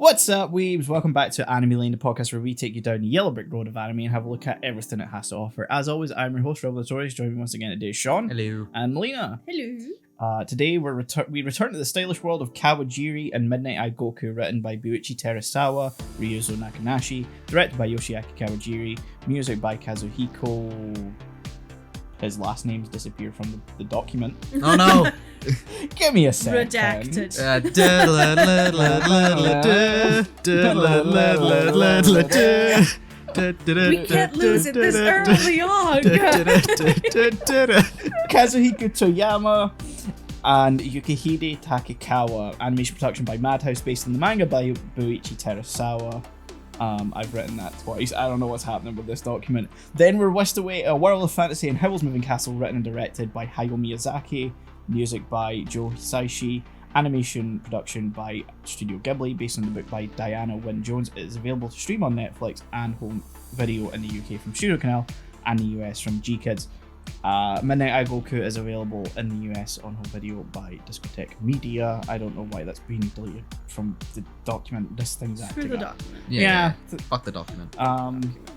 What's up, weebs? Welcome back to Anime Lane, the podcast where we take you down the yellow brick road of anime and have a look at everything it has to offer. As always, I'm your host, Notorious. Joining me once again today is Shaun. Hello. And Melina. Hello. Today we return to the stylish world of Kawajiri and Midnight Eye Goku, written by Buichi Terusawa, Ryuzo Nakanashi, directed by Yoshiaki Kawajiri, music by Kazuhiko. His last name's disappeared from the document. Oh no! Give me a second. Redacted. We can't lose it this early on. Kazuhiko Toyama and Yukihide Takekawa. Animation production by Madhouse, based on the manga by Buichi Terusawa. I've written that twice. I don't know what's happening with this document. Then we're whisked away to a world of fantasy and Howl's Moving Castle, written and directed by Hayao Miyazaki. Music by Joe Hisaishi. Animation production by Studio Ghibli, based on the book by Diana Wynne Jones. It is available to stream on Netflix and home video in the UK from Studio Canal and the US from G-Kids. Midnight Eye Goku is available in the US on home video by Discotheque Media. I don't know why that's been deleted from the document. This thing's acting Through the up. document. Yeah. Fuck the document.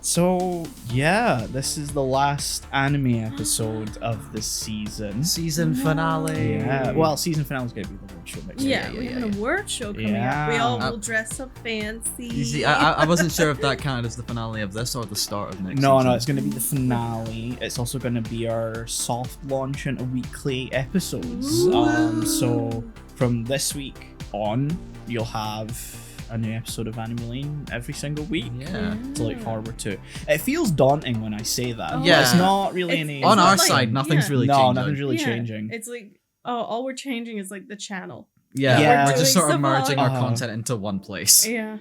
So yeah, this is the last anime episode of the season. Season finale. Yeah, well, season finale is gonna be the award show next week. Yeah, we have an award show coming Yeah. up. We all will dress up fancy. You see, I wasn't sure if that counted as the finale of this or the start of next No, season. it's going to be the finale. It's also going to be our soft launch into weekly episodes. So from this week on, you'll have a new episode of Anime Lane every single week Yeah. to look forward to. It feels daunting when I say that. but Yeah. it's not really It's- any. On not our like- side, nothing's yeah. really no, changing. nothing's really Yeah, changing. It's like, all we're changing is like the channel. Yeah, Yeah. we're just sort of Doing merging our Uh-huh. content into one place. Yeah.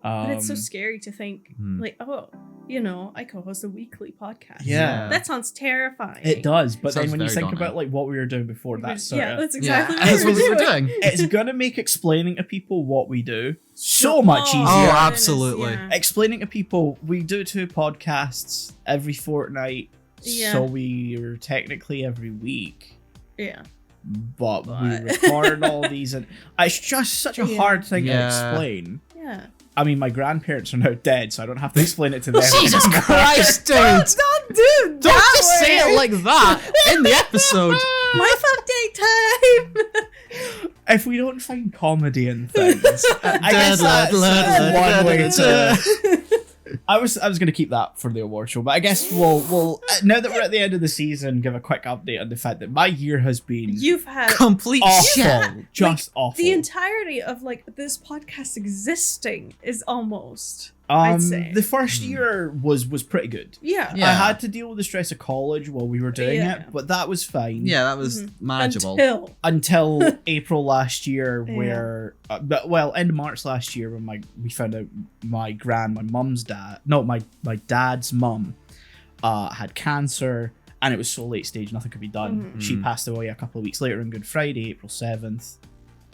But it's so Um, scary to think, Hmm. like, I co-host a weekly podcast. Yeah. That sounds terrifying. It does, but then Sounds when you very think daunting. about like what we were doing before, that's sort yeah, of that's Yeah, exactly that's what what we were doing. doing. it's gonna make explaining to people what we do so much easier. Oh, goodness, absolutely. yeah. Explaining to people, we do 2 podcasts every fortnight, Yeah. so we are technically every week, Yeah. but we But- record all these, and it's just such a Yeah. hard thing to Yeah. explain. Yeah. I mean, my grandparents are now dead, so I don't have to explain it to them. Jesus Christ, dude! Don't do Don't just say it like that in the episode. Life update time. If we don't find comedy in things, I guess that's one way to. I was gonna keep that for the award show, but I guess we'll now that we're at the end of the season, give a quick update on the fact that my year has been You've had Complete awful, shit. just awful. the entirety of like this podcast existing is almost. I'd say. The first year was pretty good. Yeah. Yeah. I had to deal with the stress of college while we were doing Yeah. it, but that was fine. Yeah, that was manageable. Until April last year, Yeah. where end of March last year, when we found out my dad's mum had cancer, and it was so late stage, nothing could be done. Mhm. She passed away a couple of weeks later on Good Friday, April 7th.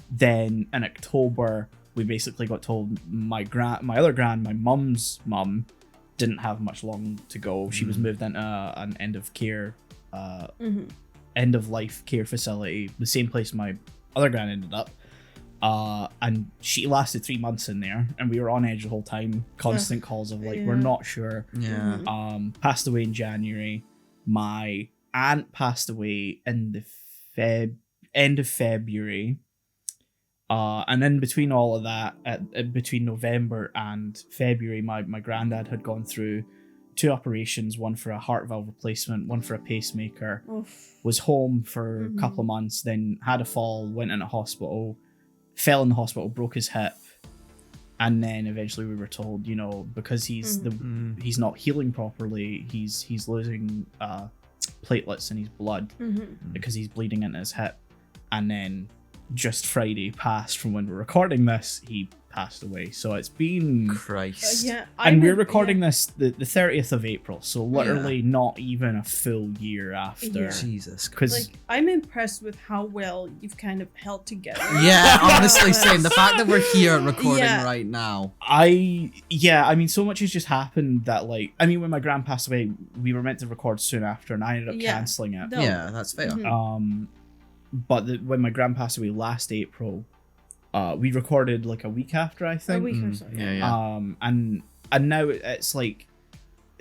Then in October, we basically got told my mum's mum didn't have much long to go. She was moved into an end of life care facility, the same place my other gran ended up. And she lasted 3 months in there, and we were on edge the whole time. Constant calls of like, we're Yeah. not sure. Yeah. Passed away in January. My aunt passed away in the end of February. And in between all of that, between November and February, my granddad had gone through 2 operations, one for a heart valve replacement, one for a pacemaker, was home for a couple of months, then had a fall, went into hospital, fell in the hospital, broke his hip, and then eventually we were told, because he's he's not healing properly, he's losing platelets in his blood because he's bleeding into his hip. And then just Friday passed from when we're recording this, he passed away. So it's been Christ. and we're recording this the 30th of April, so literally not even a full year after. Yeah. Jesus. Because Like, I'm impressed with how well you've kind of held together. Yeah, honestly, same. The fact that we're here recording Yeah. right now. I mean, so much has just happened that when my gran passed away, we were meant to record soon after, and I ended up Yeah. cancelling it. No. Yeah, that's fair. Mhm. But when my gran passed away last April, we recorded like a week after, I A think. week or so. Yeah. And now it's like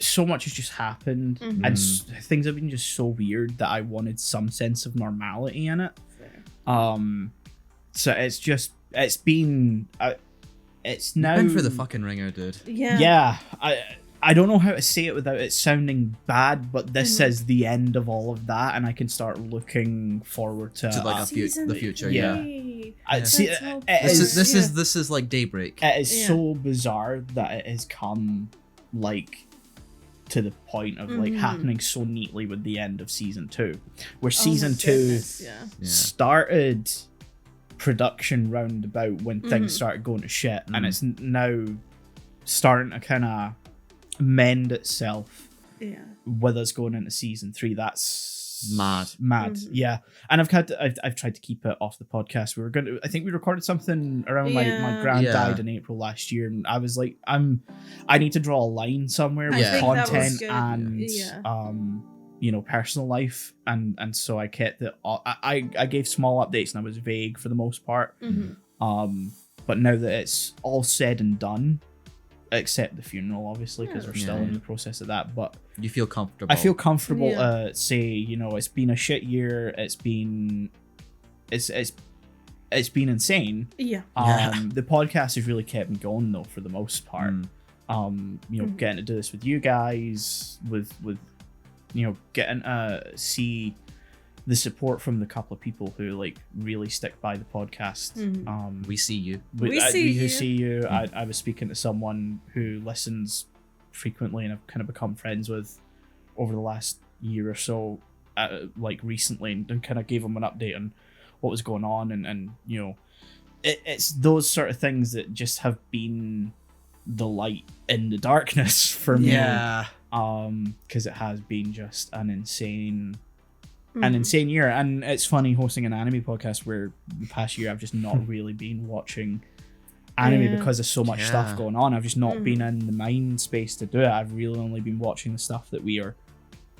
so much has just happened, Mhm. and things have been just so weird that I wanted some sense of normality in it. Fair. So it's been it's now In for the fucking ringer, dude. Yeah. I don't know how to say it without it sounding bad, but this Mhm. is the end of all of that, and I can start looking forward to, To, like, a Season the future, yeah. three. I see. That's how This is like Daybreak. It is Yeah. so bizarre that it has come like to the point of like Mhm. happening so neatly with the end of season 2, where Oh season my 2 goodness, yeah. Yeah. started production roundabout when things Mhm. started going to shit, and Mm. it's now starting to kind of mend itself Yeah. with us going into season 3. That's Mad. Mhm. Yeah. And I've tried to keep it off the podcast. I think we recorded something around my Yeah. grand Yeah. died in April last year, and I was like, I need to draw a line somewhere I with think that was content good. and Yeah. personal life, and so I kept it. I gave small updates, and I was vague for the most part. Mhm. But now that it's all said and done, except the funeral, obviously, because we're still Yeah. in the process of that, but You feel comfortable. I feel comfortable Yeah. to say, it's been a shit year. It's been insane. Yeah. Yeah. The podcast has really kept me going though, for the most part. Mm. Mhm. Getting to do this with you guys, with getting to see the support from the couple of people who like really stick by the podcast. Mhm. We see you. We see who you. see you. Mm. I was speaking to someone who listens frequently and I've kind of become friends with over the last year or so, like recently, and kind of gave him an update on what was going on, and it's those sort of things that just have been the light in the darkness for me. Yeah. Because it has been just an insane Mhm. year. And it's funny hosting an anime podcast where the past year I've just not really been watching anime Yeah. because there's so much Yeah. stuff going on. I've just not Mhm. been in the mind space to do it. I've really only been watching the stuff that we are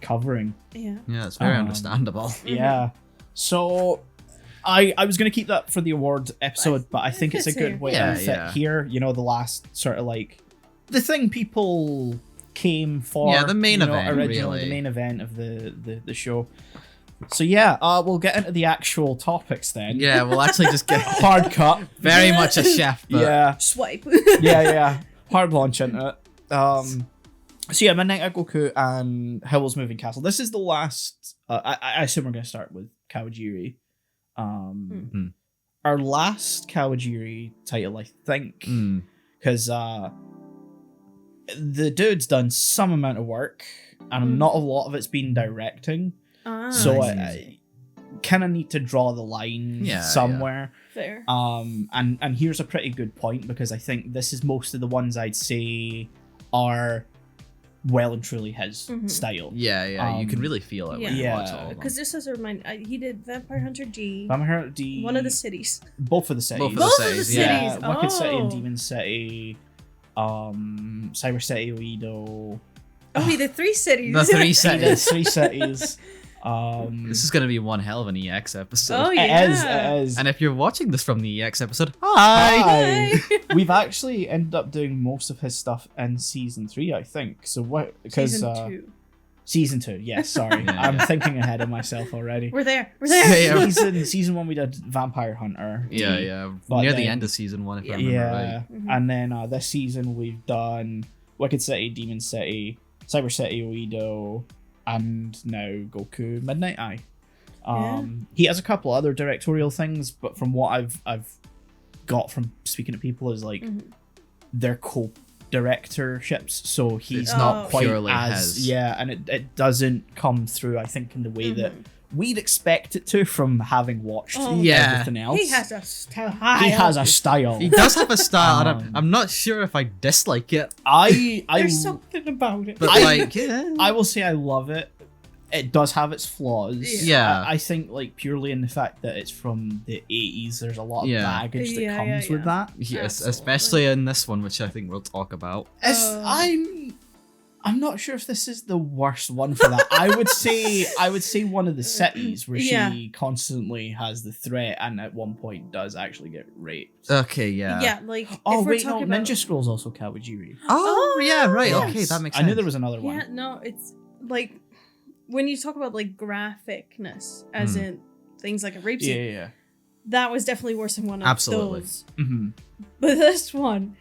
covering. Yeah. Yeah, it's very Um, understandable. Mhm. Yeah. So I was going to keep that for the award episode, but I think it's a Fits good here. way Yeah, to fit yeah. here. The last sort of like the thing people came for. Yeah, the main event, originally, really. the main event of the show. So yeah, we'll get into the actual topics then. Yeah, we'll actually just get Hard cut. very much a chef, but Yeah. Swipe. Yeah. Hard launch into it. So yeah, Midnight at Goku and Howl's Moving Castle. This is the last. I assume we're going to start with Kawajiri. Hmm. Our last Kawajiri title, I think, Mm. because the dude's done some amount of work, and Mm. not a lot of it's been directing. Ah, So I see. I kind of need to draw the line Yeah, somewhere. Fair. And here's a pretty good point, because I think this is most of the ones I'd say are well and truly his Mhm. style. Yeah, you can Um, really feel it when you yeah. watch all of them. Because just as a reminder, he did Vampire Hunter D, Vampire D, one of the cities. both of the cities. Both of Both the of the cities, yeah. cities. Wicked City and Oh. Demon City, Cyber City, Oedo. Oh, he did 3 cities. The 3 He did cities. 3 cities. This is going to be one hell of an EX episode. Oh, It yeah. is. And if you're watching this from the EX episode, hi! Hi. We've actually ended up doing most of his stuff in season 3, I think. So what? Because Season 2. season 2. Yes, sorry, Yeah, I'm yeah. thinking ahead of myself already. We're there. We're there. Yeah, yeah. Season 1 we did Vampire Hunter. Yeah. But Near the then- end of season 1, if I Yeah. remember Yeah, right. Mhm. and then this season we've done Wicked City, Demon City, Cyber City, Oedo, and now Goku Midnight Eye. He has a couple other directorial things, but from what I've got from speaking to people is like Mhm. they're co-directorships, so he's It's not Oh. quite purely as his. and it doesn't come through, I think, in the way that Mhm. we'd expect it to from having watched Oh. Yeah. everything else. He has a style. He has a style. He does have a style, and Um, I'm not sure if I dislike it, I There's something about it. but I- I will say I love it. It does have its flaws. Yeah. I think like purely in the fact that it's from the 80s, there's a lot of Yeah. baggage that Yeah, comes yeah, with that. yes, Absolutely. especially in this one, which I think we'll talk about. It's, Uh. I'm not sure if this is the worst one for that. I would say one of the cities where she constantly has the threat and at one point does actually get raped. Okay, yeah. Yeah, like Oh if we're wait, no, talking about... Ninja Scroll's also Kawajiri. Oh, yeah, right. Yes. Okay, that makes I sense. knew there was another one. Yeah, no, it's like when you talk about like graphicness, as in things like a rape scene, Yeah. that was definitely worse than one of Absolutely. those. Mm-hmm. But this one,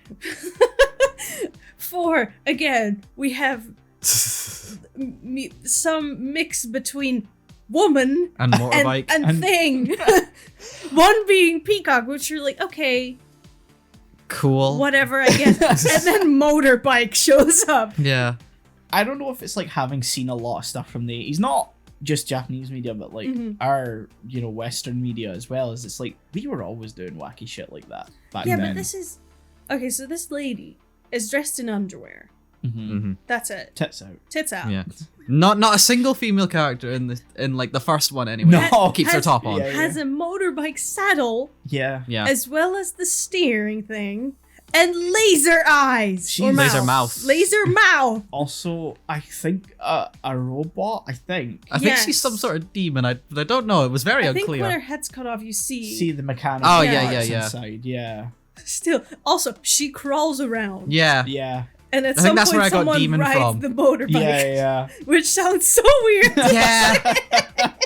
again, we have some mix between woman And motorbike. and thing. One being peacock, which you're like, okay, Cool. whatever, I guess. And then motorbike shows up. Yeah. I don't know if it's like having seen a lot of stuff from the 80s, not just Japanese media, but like our, Western media as well, as it's like we were always doing wacky shit like that back Yeah, then. but this is okay. So this lady is dressed in underwear. Mm-hmm. That's it. Tits out. Tits out. Yeah. Not a single female character in the first one anyway. No. Keeps her Has- top on. Yeah. Has a motorbike saddle Yeah. Yeah. as well as the steering thing and laser eyes. She's- Or Laser mouth. Laser mouth. Also, I think a robot. I think. I think Yes. she's some sort of demon. I don't know. It was very I think unclear. when her head's cut off, you see. See the mechanical Oh, yeah, parts yeah. inside. Yeah. Still, also she crawls around. Yeah. Yeah. And at I think some that's point, where I got someone demon rides from. the motorbike, Yeah. which sounds so weird. Yeah.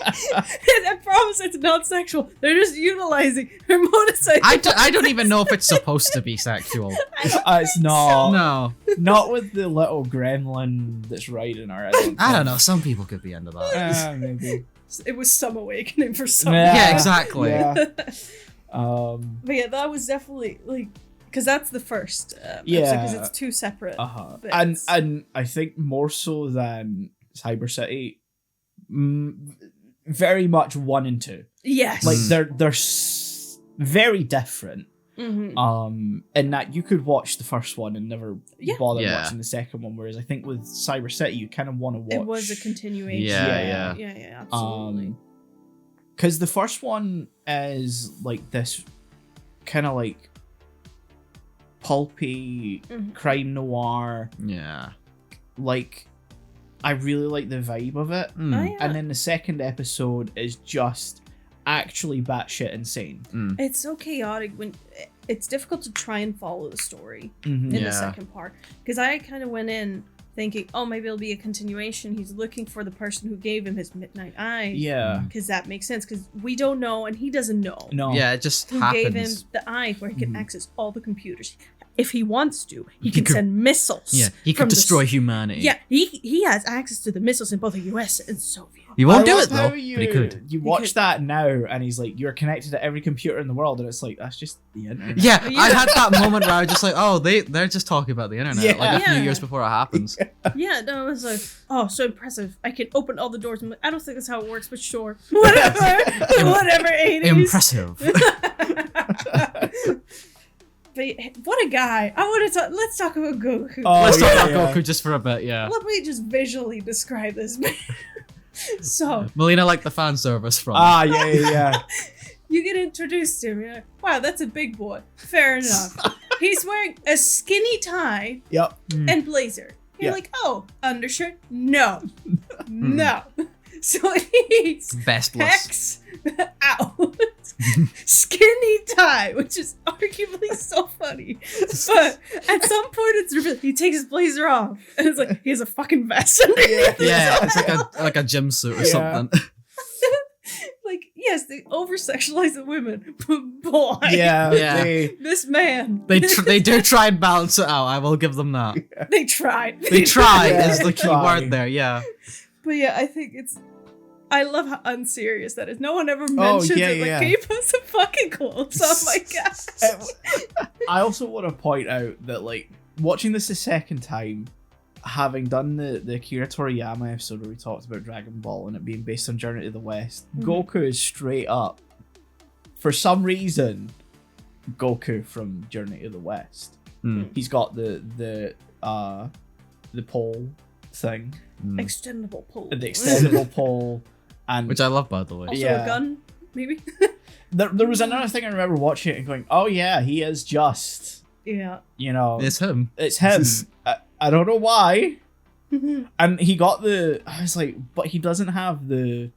And I promise it's not sexual. They're just utilizing her motorcycle. I don't even know if it's supposed to be sexual. It's not. No. Not with the little gremlin that's riding her. I don't know. Some people could be into that. Maybe. It was some awakening for some. Yeah, exactly. Yeah. But yeah, that was definitely like, because that's the first. Yeah. Because it's two separate. And bits. I think more so than Cyber City, very much 1 and 2. Yes. Like they're very different. Mm-hmm. In that you could watch the first one and never bother Yeah. watching the second one, whereas I think with Cyber City you kind of want to watch. It was a continuation. Yeah. Yeah, absolutely. Because the first one is like this kind of like pulpy crime noir. Yeah. Like, I really like the vibe of it. Mm. Oh, yeah. And then the second episode is just actually batshit insane. It's so chaotic when it's difficult to try and follow the story Mm-hmm. in Yeah. the second part, because I kind of went in thinking, oh, maybe it'll be a continuation. He's looking for the person who gave him his midnight eye. Yeah. Because that makes sense, because we don't know and he doesn't know No. Yeah, it just who happens. gave him the eye where he can access all the computers. If he wants to, he He can could- send missiles. Yeah, he from could the destroy humanity. Yeah, he has access to the missiles in both the US and Soviet. He won't I do love it though, how but he could. You watch that now, and he's like, "You're connected to every computer in the world," and it's like, that's just the internet. Yeah, Yeah. I had that moment where I was just like, oh, they're just talking about the internet, Yeah. like a few Yeah. years before it happens. Yeah, no, I was like, oh, so impressive. I can open all the doors. I'm like, I don't think that's how it works, but sure. Whatever. Whatever, 80s. Impressive. But what a guy. I want to talk. Let's talk about Goku. Oh, Let's talk yeah, about yeah. Goku just for a bit, yeah. Let me just visually describe this man. So, Melina liked the fan service from Yeah. you get introduced to him. You're like, wow, that's a big boy. Fair enough. He's wearing a skinny tie Yep. and blazer. You're Yeah. like, oh, undershirt? No. No. So he's Bestless. pecs out. Skinny tie, which is arguably so funny. But at some point it's revealed he takes his blazer off and it's like he has a fucking vest underneath. Yeah, it's like a gym suit or Yeah. something. Like, yes, they over sexualize the women, but boy, Yeah. Yeah. this man, They do try and balance it out. I will give them that. they tried. They try Yeah, is the key try. word there. Yeah. But yeah, I think I love how unserious that is. No one ever mentions yeah, it. Like, yeah. can you put some fucking clothes on? My God. I also want to point out that, like, watching this the second time, having done the Akira Toriyama episode where we talked about Dragon Ball and it being based on Journey to the West, Goku is straight up, for some reason, Goku from Journey to the West. He's got the pole thing, Extendable pole. the extendable pole, and Which I love, by the way. Also Yeah. a gun, maybe? there was another thing I remember watching it and going, oh yeah, he is just, Yeah. you know, It's him. it's him. I don't know why, And he got I was like, but he doesn't have the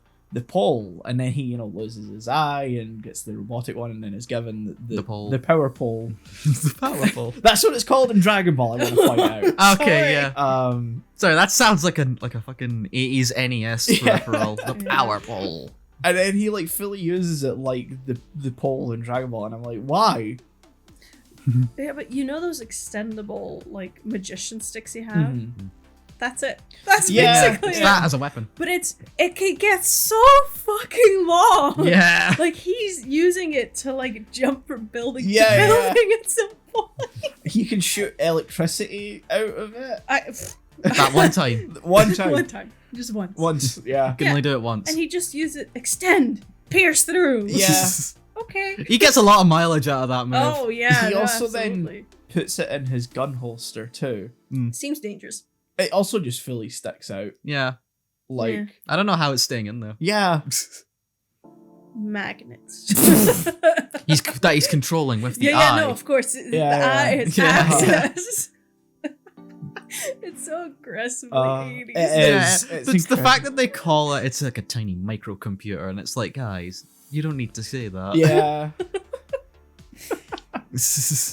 pole, and then he, you know, loses his eye and gets the robotic one, and then is given the pole. the power pole. The powerful. That's what it's called in Dragon Ball. I want to point out. Okay, Sorry. yeah. Sorry, that sounds like a fucking 80s NES Yeah. peripheral. The power pole. And then he like fully uses it like the pole in Dragon Ball, and I'm like, why? Yeah, but you know those extendable like magician sticks you have? Mhm. That's it. That's Yeah, basically It's it. that as a weapon. But it can get so fucking long. Yeah. Like he's using it to like jump from building Yeah, to yeah. building at some point. He can shoot electricity out of it. That one time. One time. One time. Just once. Once, yeah. Can only do it once. And he just used it, extend, pierce through. Yeah. Okay. He gets a lot of mileage out of that move. Oh yeah. He no, also absolutely. Puts it in his gun holster too. Seems dangerous. It also just fully sticks out. Yeah. Like, Yeah. I don't know how it's staying in there. yeah. Magnets. He's controlling with the yeah, eye. no, of course. The Yeah. eye is Yeah. access. It's so aggressively 80s. it Yeah, is. but It's it's the incredible. fact that they call it's like a tiny microcomputer, and it's like, guys, you don't need to say that. Yeah.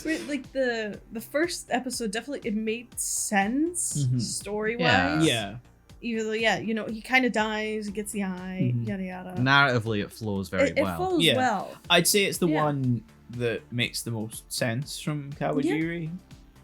Wait, like the first episode definitely it made sense Mhm. story Yeah. wise. Yeah. Even though, yeah, you know, he kind of dies, he gets the eye, Mhm. yada yada. Narratively, it flows very it well. flows Yeah. well. I'd say it's the Yeah. one that makes the most sense from Kawajiri.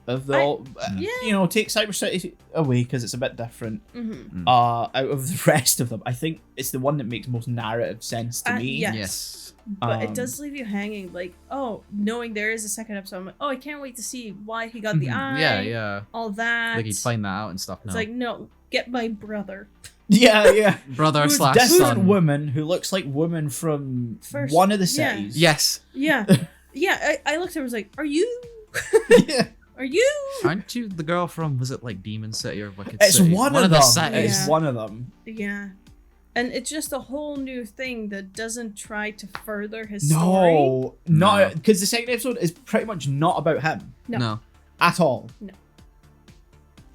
Of the, yeah. you know, take Cyber City away because it's a bit different. Mm-hmm. Out of the rest of them, I think it's the one that makes most narrative sense to me. Yes. Yes. But it Um, does leave you hanging, like, oh, knowing there is a second episode, I'm like, oh, I can't wait to see why he got the Mhm. eye. Yeah, yeah. All that. Like he'd find that out and stuff now. It's like, no, get my brother. Yeah, yeah. Brother Who's slash Different son. woman who looks like woman from First- one of the yeah. cities. Yes. Yeah. Yeah, I looked at her and was like, are you? Yeah. Are you? Aren't you the girl from, was it like Demon City or Wicked It's City? one of the them. cities. It's Yeah. one of them. Yeah. And it's just a whole new thing that doesn't try to further his story. No, not because the second episode is pretty much not about him No. at all. No.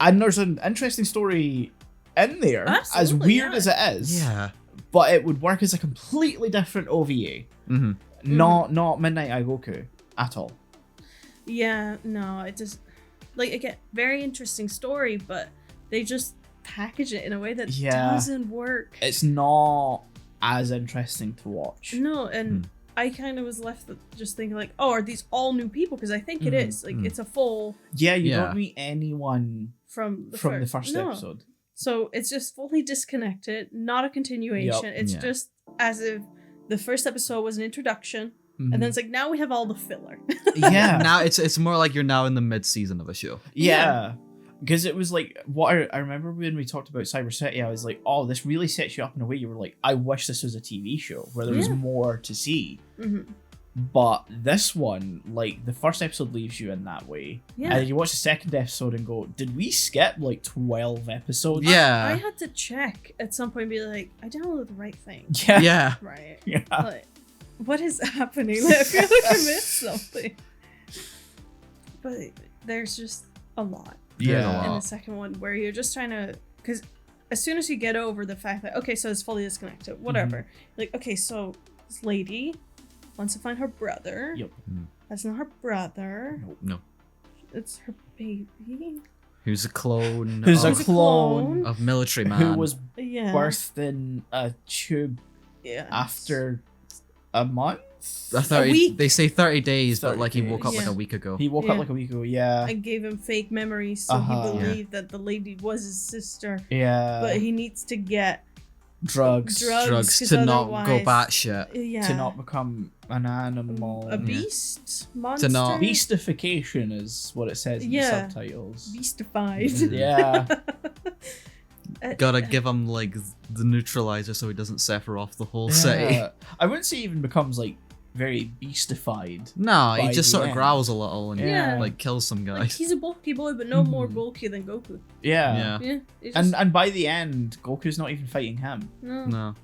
And there's an interesting story in there, as Absolutely, weird yeah. as it is. Yeah. But it would work as a completely different OVA. Mm-hmm. Not Midnight Eye Goku at all. Yeah, no, it just like again, very interesting story, but they just package it in a way that Yeah. doesn't work. It's not as interesting to watch. No, and I kind of was left with just thinking like, oh, are these all new people? Because I think it is. Like, it's a full Yeah, you Yeah. don't meet anyone from the from the first. first No. episode. So it's just fully disconnected, not a continuation. Yup. It's Yeah. just as if the first episode was an introduction, Mhm. and then it's like now we have all the filler. yeah, Now it's more like you're now in the mid-season of a show. yeah. Because it was like what I remember when we talked about Cyber City, I was like, oh, this really sets you up in a way you were like, I wish this was a TV show where there was Yeah. more to see. hmm But this one, like the first episode leaves you in that way. Yeah. And you watch the second episode and go, did we skip like 12 episodes? Yeah. I had to check at some point and be like, I downloaded the right thing. Yeah. Yeah. Right. Yeah. Like, what is happening? Like, I feel like I missed something. But there's just a lot Yeah. in the second one where you're just trying to, because as soon as you get over the fact that okay, so it's fully disconnected, whatever. Mm-hmm. Like, okay, so this lady wants to find her brother. Yep. That's not her brother. No. It's her baby. Who's a clone Who's a of, clone of Military Man. who was Yeah. birthed in a tube Yeah. after a month? A 30, week. they say 30 days, 30 but like he woke up days. like Yeah. a week ago. He woke Yeah. up like a week ago, yeah. I gave him fake memories, so Uh-huh. he believed that the lady was his sister. Yeah. But he needs to get drugs. drugs. Drugs 'cause to not go otherwise- batshit. Yeah. To not become an animal. a beast monster. not- Beastification is what it says in Yeah. the subtitles. Beastified. Yeah. Gotta give him like the neutralizer so he doesn't Sephiroth the whole city. Yeah. I wouldn't say he even becomes like very beastified. No, he By just the sort of end. growls a little and Yeah. like kills some Like, guys. he's a bulky boy, but no more Mhm. bulky than Goku. Yeah. Yeah. Yeah. It's just, And by the end, Goku's not even fighting him. no. No.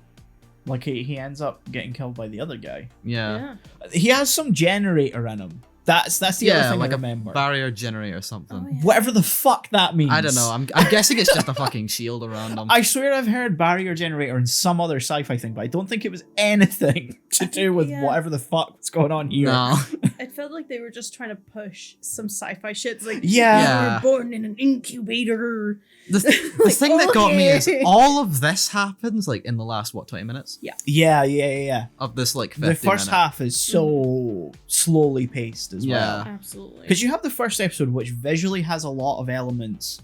Like he ends up getting killed by the other guy. Yeah. Yeah. He has some generator in him That's the other thing like I a remember. barrier generator or something. Oh, yeah. Whatever the fuck that means. I don't know. I'm guessing it's just a fucking shield around them. I swear I've heard barrier generator in some other sci-fi thing, but I don't think it was anything to do with yeah. whatever the fuck was going on here. No. It felt like they were just trying to push some sci-fi shit. It's like, Yeah. you were born in an incubator. The thing that got me is all of this happens like in the last 20 minutes Yeah. of this like 50 The first minute. half is so slowly paced as well. Absolutely. Because you have the first episode, which visually has a lot of elements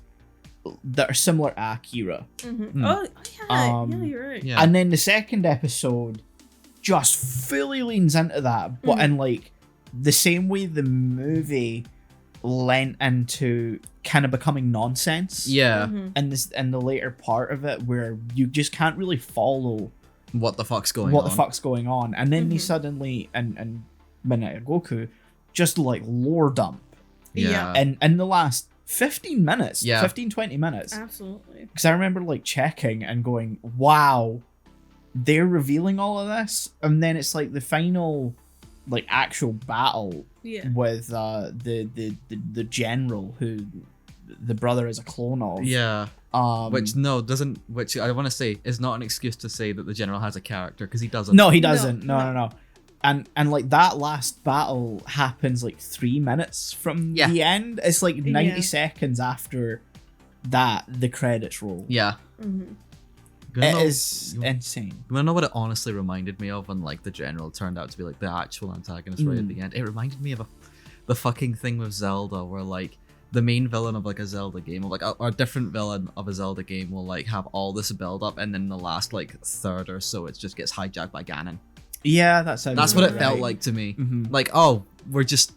that are similar to Akira. Mm-hmm. Oh, yeah. Um, yeah, you're right. Yeah. And then the second episode just fully leans into that, but in like the same way the movie lent into kind of becoming nonsense. Yeah. Mhm. And this and the later part of it where you just can't really follow What the fuck's going what on? the fuck's going on. And then they Mhm. suddenly and Minute Goku just like lore dump. Yeah. And in the last 15 minutes, Yeah. 15-20 minutes. Absolutely. Because I remember like checking and going, wow, they're revealing all of this. And then it's like the final like actual battle Yeah. with the general who the brother is a clone of. Yeah. Which Which I want to say is not an excuse to say that the general has a character, because he doesn't. no, he doesn't. No. No. And like that last battle happens like 3 minutes from Yeah. the end. It's like 90 Yeah. seconds after that the credits roll. Yeah. Mm-hmm. Gonna It know- is insane. You wanna know what it honestly reminded me of when like the general turned out to be like the actual antagonist right at the end? It reminded me of the fucking thing with Zelda where like the main villain of like a Zelda game or like a different villain of a Zelda game will like have all this build up, and then the last like third or so it just gets hijacked by Ganon. Yeah, that's That's what it felt like to me. Mhm. Like, oh, we're just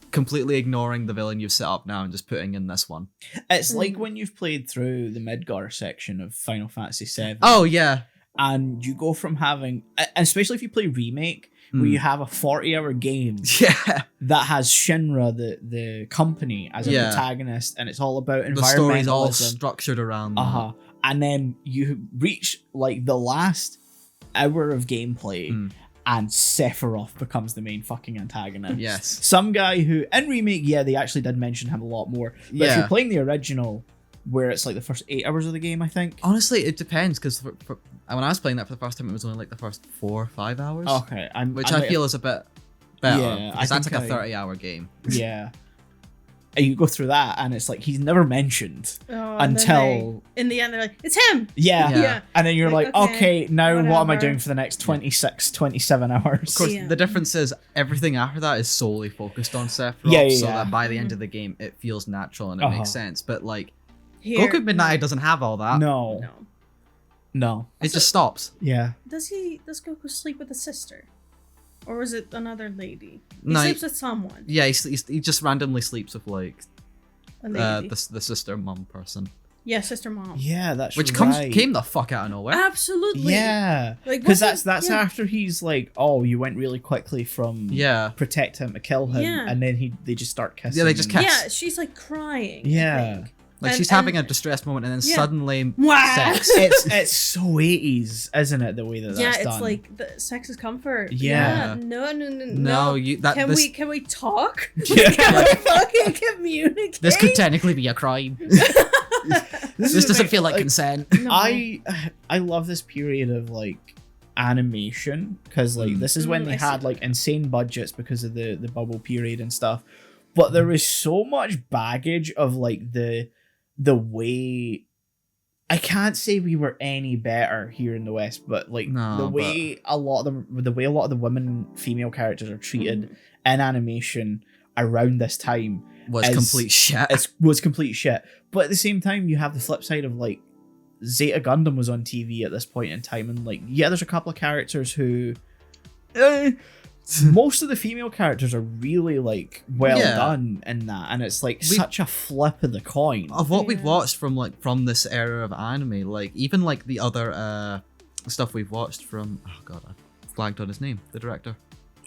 completely ignoring the villain you've set up now and just putting in this one. It's like when you've played through the Midgar section of Final Fantasy VII. Oh yeah. And you go from having, and especially if you play Remake, where you have a 40-hour game Yeah. that has Shinra, the company, as a Yeah. protagonist, and it's all about The story's all environmentalism. structured around that. Uh-huh. And then you reach like the last hour of gameplay, and Sephiroth becomes the main fucking antagonist. Yes. Some guy who, in Remake, yeah, they actually did mention him a lot more. But if Yeah. you're playing the original, where it's like the first 8 hours of the game, I think. Honestly, it depends, because when I was playing that for the first time, it was only like the first 4 or 5 hours. Okay. Which I feel is a bit better, Yeah, because I that's like think a 30-hour game. Yeah. And you go through that, and it's like he's never mentioned Oh, and then until. in the end, they're like, it's him. Yeah. Yeah. And then you're Like, like, okay, okay, now what am I whatever. doing for the next 26, 27 hours? Of course, Yeah. the difference is everything after that is solely focused on Sephiroth, Yeah, so yeah. that by the end of the game, it feels natural and it Uh-huh. makes sense. But like, Here. Goku Midnight doesn't have all that. No. No. No. It just stops. Yeah. Does Goku sleep with a sister? Or was it another lady? He No, sleeps with someone. Yeah, he just randomly sleeps with like A lady. the sister mum person, Yeah, sister mom. Yeah, that's which right. came the fuck out of nowhere. Absolutely. Yeah. Like, Because wasn't- that's yeah. after he's like, oh, you went really quickly from Yeah, protect him to kill him, Yeah. and then they just start kissing. Yeah, they just and- kiss. Yeah, she's like crying. I Yeah. think. like And- she's having a and- distressed moment, and then Yeah. suddenly Wah! sex. It's so 80s, isn't it? The way that Yeah, that's it's done. like the sex is comfort. Yeah. No. No, Can we talk? Yeah. Can we fucking communicate? this could technically be a crime. This This doesn't feel like consent. No. I love this period of like animation, because like this is when they I see had like insane budgets because of the bubble period and stuff, but there was so much baggage of like the way, I can't say we were any better here in the West, but like No, the way a lot of the women female characters are treated Mm-hmm. in animation around this time Was As- complete shit. was complete shit. But at the same time, you have the flip side of like Zeta Gundam was on TV at this point in time, and like there's a couple of characters who, most of the female characters are really like well Yeah. done in that, and it's like such a flip of the coin. Of what we've Yeah. watched from this era of anime, like even like the other stuff we've watched from, oh god, I flagged on his name, the director.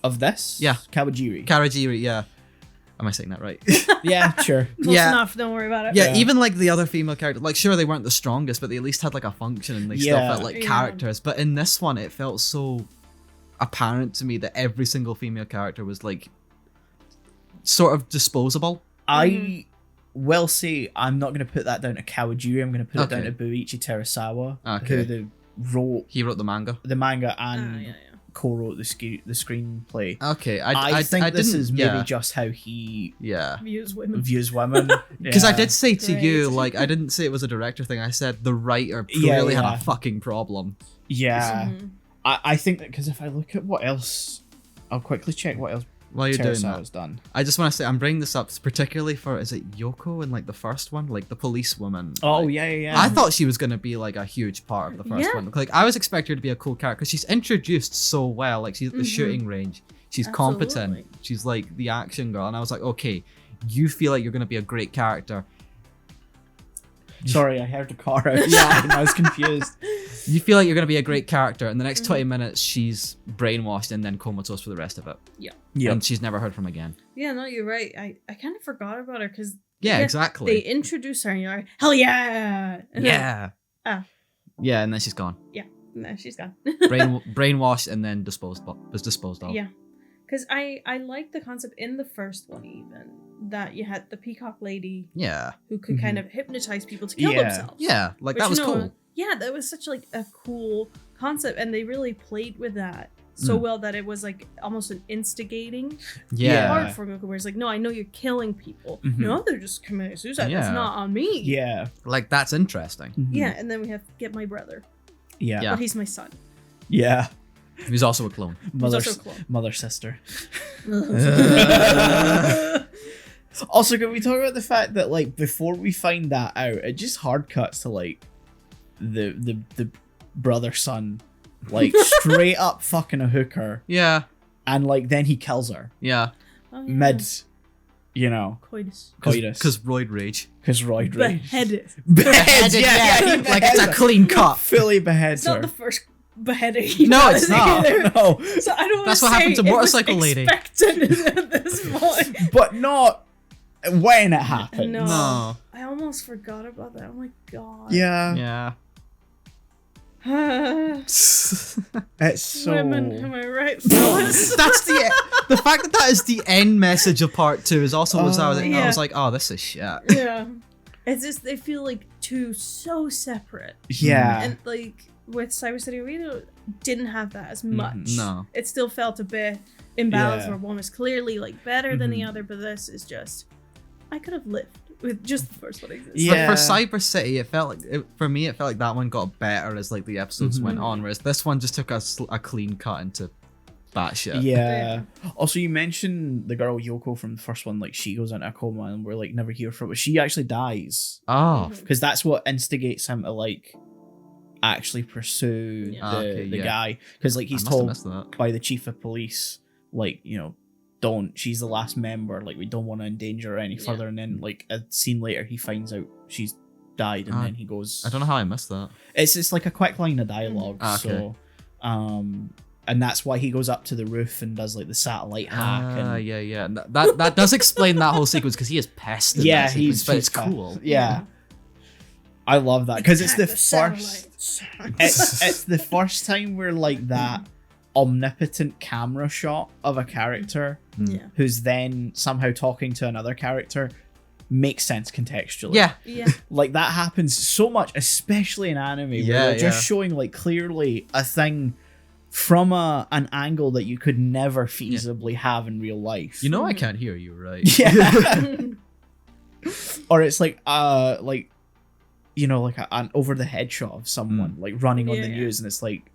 Of this, Yeah. Kawajiri. Kawajiri, yeah. Am I saying that right? Yeah, sure. Close Yeah. enough. Don't worry about it. Yeah, Yeah. even like the other female characters, like sure they weren't the strongest, but they at least had like a function and they still Yeah. felt like Yeah. characters. But in this one, it felt so apparent to me that every single female character was like sort of disposable. I will say I'm not going to put that down to Kawajiri. I'm going to put it down Okay. to Buichi Terusawa, Okay. wrote He wrote the manga. the manga and yeah. co-wrote the screenplay. Okay, I think this didn't- is maybe yeah. just how he Yeah. Views women. views women. Because I Yeah. did say to you, Great. like, I didn't say it was a director thing. I said the writer Yeah, clearly had yeah. a fucking problem. Yeah, Mhm. I think that because if I look at what else, I'll quickly check what else While you're doing that, Terusawa's done. I just want to say I'm bringing this up particularly for, is it Yoko in like the first one, like the police woman? Oh like, yeah. I thought she was gonna be like a huge part of the first Yeah. one. Like I was expecting her to be a cool character because she's introduced so well. Like she's at the Mhm. shooting range. She's Absolutely. competent. She's like the action girl, and I was like, okay, you feel like you're gonna be a great character. Sorry, I heard the car outside and I was confused. You feel like you're gonna be a great character. In the Mm-hmm. next 20 minutes, she's brainwashed and then comatose for the rest of it, Yeah, and she's never heard from again. Yeah, no, you're right. I kind of forgot about her because Yeah, they exactly. introduce her and you're like, hell yeah. And then, Yeah. Ah. Yeah, and then she's gone. no, she's gone. Brainwashed and then disposed of. Yeah. Because I like the concept in the first one even that you had the peacock lady Yeah. who could kind of hypnotize people to kill Yeah. themselves. Yeah, like Which, that was you know, cool. Yeah, that was such like a cool concept, and they really played with that so Mm. well that it was like almost an instigating Yeah. part for Goku, where it's like, no, I know you're killing people. Mhm. No, they're just committing suicide. Yeah. That's not on me. yeah, Like that's interesting. Mhm. Yeah, and then we have get my brother, yeah, Yeah. but he's my son. yeah. He's also a clone. Mother, also a clone. mother, sister. Also, can we talk about the fact that like before we find that out, it just hard cuts to like the brother son, like straight up fucking a hooker, Yeah. and like then he kills her Yeah. Oh, yeah. mid, you know, Coitus. coitus, Because roid rage. because Roy Rage. Beheaded. Beheaded, yeah. Like it's a clean cut. fully beheads It's not her. the first beheading. he No, does it's not. either. No, So I don't. That's wanna what happened say to it Motorcycle was Lady. expected at this point. but not when it happens. No. No. I almost forgot about that. Oh my god. Yeah, Yeah. it's so. Women, am I right, fellas? That's the fact that that is the end message of part 2 is also what I was Yeah. like, oh, this is shit. Yeah. It's just they feel like two so separate, Yeah, and like with Cyber City Arena didn't have that as much. No. It still felt a bit imbalanced, Yeah. where one was clearly like better than the Mhm. other, but this is just I could have lived with just the first one existed. Yeah. But for Cyber City, it felt like for me, it felt like that one got better as like the episodes Mhm. went on, whereas this one just took a clean cut into batshit. Yeah. Also, you mentioned the girl Yoko from the first one, like she goes into a coma and we're like never hear from her. She actually dies Oh. Mhm. because that's what instigates him to like actually pursue Yeah. the, Okay, the yeah. guy because like I he's must have told missed that. by the chief of police, like, you know, don't, she's the last member, like we don't want to endanger her any Yeah. further. And then like a scene later, he finds out she's died, and Ah, then he goes. I don't know how I missed that. It's just like a quick line of dialogue. Ah, okay. So, and that's why he goes up to the roof and does like the satellite hack. And Yeah. And that does explain that whole sequence because he is pissed. In yeah, that sequence, but it's he's cool. Yeah. I love that because it's the Attack first. satellites. It's the first time where like that omnipotent camera shot of a character Yeah. who's then somehow talking to another character makes sense contextually. Yeah. Yeah. Like that happens so much, especially in anime, where Yeah, they're just yeah. showing like clearly a thing from an angle that you could never feasibly have in real life. You know I Mhm. can't hear you, right? Yeah. Or it's like you know, like an over the head shot of someone like running on the Yeah. news, and it's like,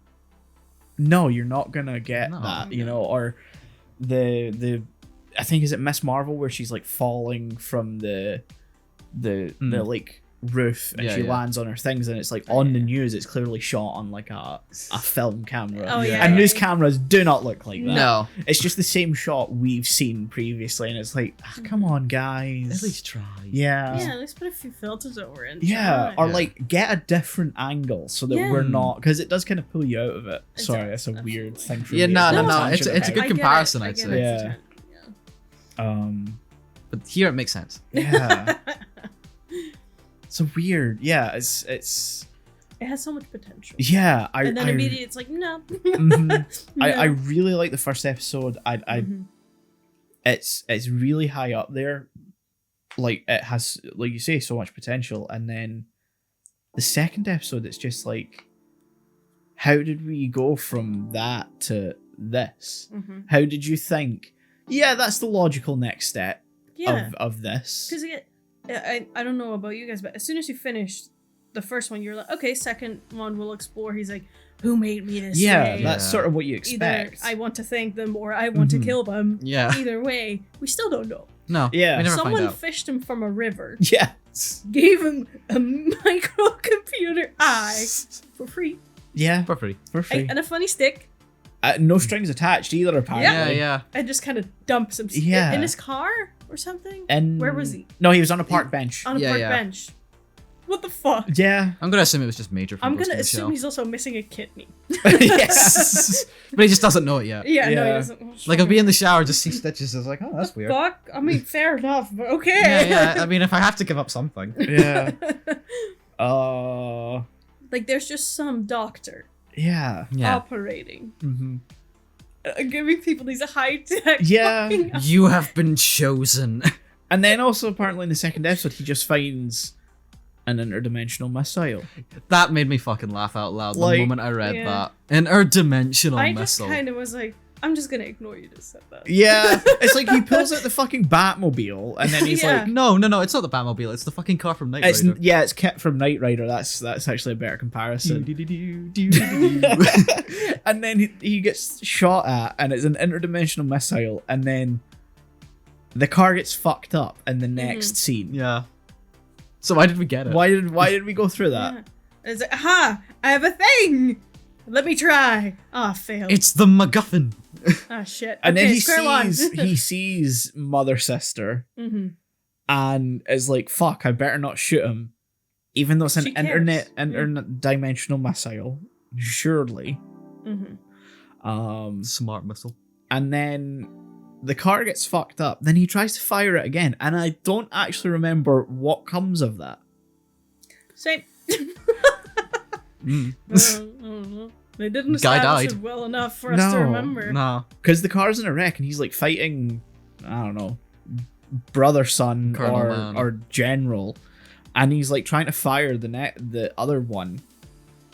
no, you're not gonna get No. that, you know. Or the I think, is it Miss Marvel where she's like falling from the like roof and Yeah, she yeah. lands on her things, and it's like Oh, on the yeah. news it's clearly shot on like a film camera. Oh, yeah. And yeah. news cameras do not look like that. No. It's just the same shot we've seen previously, and it's like, come on, guys. At least try. Yeah. Yeah, at least put a few filters over it. Yeah, Try. or Yeah. like get a different angle so that Yeah. we're not, because it does kind of pull you out of it. It Sorry, does, that's a weird absolutely. thing for Yeah, me. no, to no, put no. attention It's a about. good I get it, comparison, I I'd get say. it. Yeah. But here it makes sense. Yeah. So weird. Yeah, it's It has so much potential. yeah. And then immediately it's like, no. Mhm. I No. really like the first episode. I Mhm. it's really high up there. Like it has, like you say, so much potential. And then the second episode, it's just like, how did we go from that to this? Mm-hmm. How did you think? Yeah, that's the logical next step Yeah. of this. Because I don't know about you guys, but as soon as you finish the first one, you're like, okay, second one we'll explore. He's like, who made me this Yeah, way? that's sort of what you Either expect. I want to thank them or I want to Mhm. kill them. Yeah. Either way, we still don't know. No. Yeah. We never find Someone out. fished him from a river, Yeah. gave him a microcomputer eye for free, Yeah, For free. for free. and a funny stick, No strings attached either, Yeah, apparently. yeah. and just kind of dumps him Yeah. in his car or something. And Where was he? No, he was on a park bench. On a Yeah, park yeah. bench. What the fuck? Yeah. I'm gonna assume it was just Major from I'm Ghost gonna in the assume Shell. he's also missing a kidney. Yes. But he just doesn't know it yet. Yeah, no, he Yeah. doesn't. Like, I'll be in the shower, just see stitches. I was like, oh, that's weird. Fuck. I mean, fair enough, but okay. Yeah, yeah. I mean, if I have to give up something. Yeah. Like, there's just some doctor Yeah. Yeah. operating, Mm-hmm. giving people these high-tech Yeah. fucking- You have been chosen. And then also apparently in the second episode he just finds an interdimensional missile. That made me fucking laugh out loud the Like- moment I read Yeah. that. Interdimensional I just missile. kind of was like, I'm just gonna ignore you just said that. Yeah. It's like he pulls out the fucking Batmobile and then he's Yeah. like No, it's not the Batmobile. It's the fucking car from Knight it's Rider. it's Kit from Knight Rider. That's actually a better comparison. And then he gets shot at and it's an interdimensional missile and then the car gets fucked up in the next scene. Yeah. So why did we get it? Why did we go through that? Yeah. It's like, aha! I have a thing. Let me try. Ah, failed. It's the MacGuffin. Ah, shit. And Okay, then he square one. sees Mother Sister Mm-hmm. and is like, fuck, I better not shoot him. Even though it's an She cares. interdimensional missile. Surely. Mm-hmm. Smart missile. And then the car gets fucked up. Then he tries to fire it again. And I don't actually remember what comes of that. Same. Mm. I don't know. They didn't Guy establish died. it well enough for us to No, remember. Nah. Because the car's in a wreck and he's like fighting, I don't know, brother, son, Colonel Man. or general. And he's like trying to fire the other one.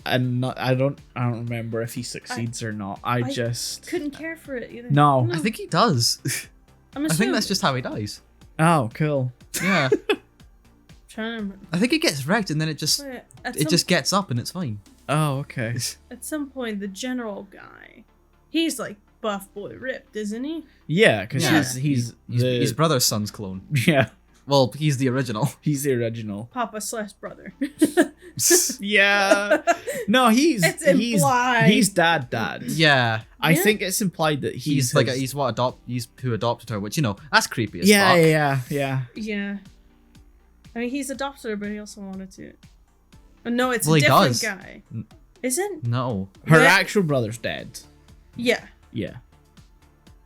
And I don't remember if he succeeds or not. I just Couldn't care for it either. No. I think he does. I'm I think assuming. that's just how he dies. Oh, cool. Yeah. Trying to remember. I think he gets wrecked and then it just Wait, it just gets up and it's fine. Oh, okay. at some point, the general guy, he's like buff boy ripped, isn't he? Yeah, because Yeah. he's the his brother's son's clone. yeah, Well, he's the original. he's the original. Papa/brother. Yeah. No, he's It's implied. he's dad. Yeah. I Yeah. think it's implied that He's his- like he's who adopted her, which that's creepy as yeah, fuck. yeah. Yeah. I mean, he's adopted her, but he also wanted to. No, it's Well, a he different does. guy. Isn't? No. Her Yeah. actual brother's dead. Yeah. Yeah.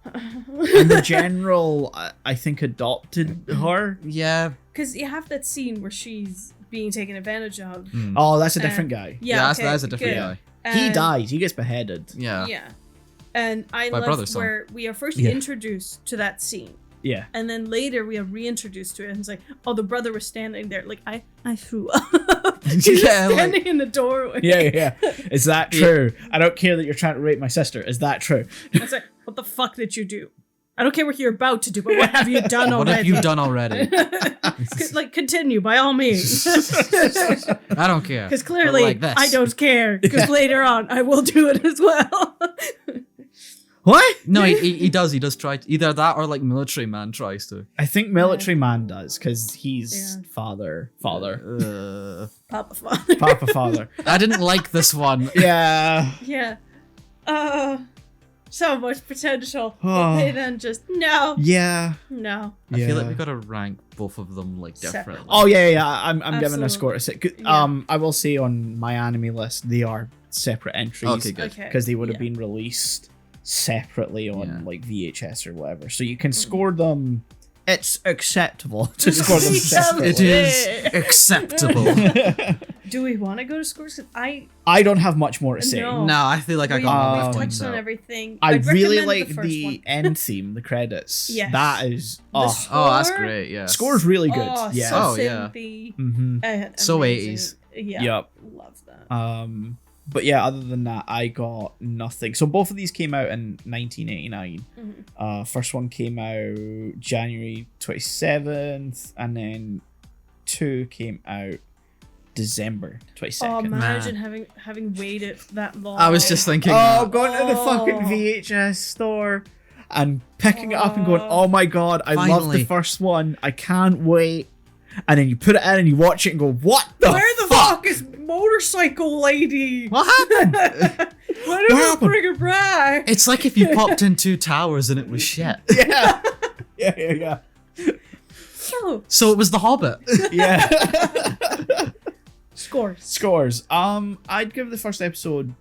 And the general, I think, adopted her. Yeah. Because you have that scene where she's being taken advantage of. Mm. Oh, that's a different guy. Yeah, that's, okay, that's a different good. guy. He And- dies. He gets beheaded. Yeah. Yeah. And I My love brother's son. where we are first Yeah. introduced to that scene. Yeah. And then later we are reintroduced to it, and it's like, oh, the brother was standing there, like I threw up. He was Yeah, like- standing in the doorway. Yeah. Is that true? I don't care that you're trying to rape my sister. Is that true? It's like, what the fuck did you do? I don't care what you're about to do, but what have you done What already? have you done already? Like, continue by all means. I don't care. Because clearly Like this. I don't care. Because later on I will do it as well. What? No, he does. He does try either that or like military man tries to. I think military man does because he's Yeah. father, Papa father. Papa father. I didn't like this one. Yeah. Yeah. So much potential. Oh. They then just no. Yeah. I feel like Yeah. we gotta rank both of them like differently. Oh yeah. I'm giving a Absolutely. score. Yeah. I will say on my anime list they are separate entries. Okay, good. Okay. Because they would have Yeah. been released separately on Yeah. like VHS or whatever. So you can score them. It's acceptable to score them separately. It is acceptable. Do we want to go to scores? 'Cause I don't have much more to say. No. No, I feel like I we- got all my we've points touched on out. everything. I I'd really recommend like first the one. end theme, the credits. Yes. That is The Oh, that's Score? great. Yeah. score's really good. Oh, Yeah. so Oh, yeah. synthy. Mm-hmm. So Amazing. 80s. Yeah. Yep. Love that. But yeah, other than that, I got nothing. So both of these came out in 1989. Mhm. First one came out January 27th, and then 2 came out December 22nd. Oh, imagine Man. having waited that long. I was just thinking. Oh, going to the fucking Oh. VHS store and picking it up and going, oh my god, I love Finally. the first one. I can't wait. And then you put it in and you watch it and go, what the Where the fuck is motorcycle lady? What happened? Why did we happened? bring her back? It's like if you popped in Two Towers and it was shit. Yeah. Yeah. Oh, So it was The Hobbit. Yeah. scores. Scores. I'd give the first episode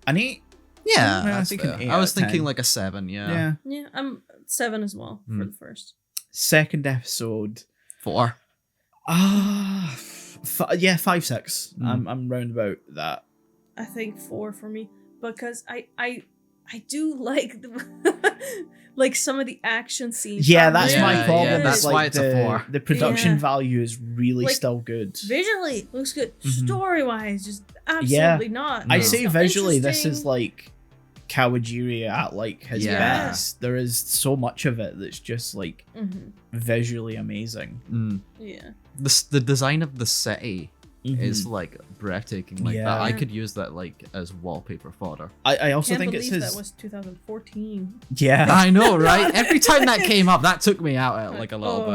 an 8. Yeah, Yeah, I that's think an fair. 8 I was out of 10. thinking like a 7. Yeah. Yeah. Yeah, I'm 7 as well for Hmm. the first. Second episode. 4. Yeah, 5, 6. Mm. I'm round about that. I think 4 for me because I do like the, like some of the action scenes. Yeah, are that's my Yeah, problem. yeah, is, that's like, why it's a 4. The production Yeah. value is really Like, still good. visually looks good. Mhm. Story wise, just absolutely not. I'd No. say It's not visually, this is interesting. like Kawajiri at like his Yeah. best. There is so much of it that's just like Mhm. visually amazing. Mm. Yeah. The design of the city Mhm. is like breathtaking like Yeah. that. I Yeah. could use that like as wallpaper fodder. I also Can't think believe it's his. that was 2014. Yeah, I know, right? Every time that came up, that took me out at like a little bit.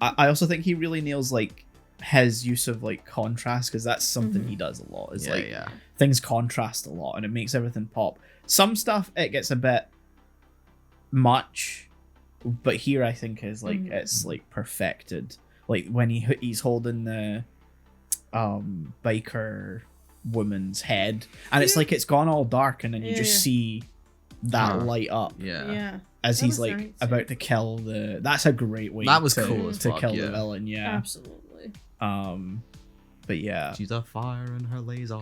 Oh. I also think he really nails like his use of like contrast because that's something Mhm. he does a lot. Is Yeah, like yeah. things contrast a lot and it makes everything pop. Some stuff it gets a bit much, but here I think is like Mhm. it's like perfected. Like when he's holding the biker woman's head and it's Yeah. like it's gone all dark and then you just Yeah. see that Huh. light up Yeah. Yeah. as That he's was like nice. about to kill the. That's a great way. That was to, cool as to fuck, kill yeah. the villain. Yeah. Absolutely. But yeah. She's a fire in her laser.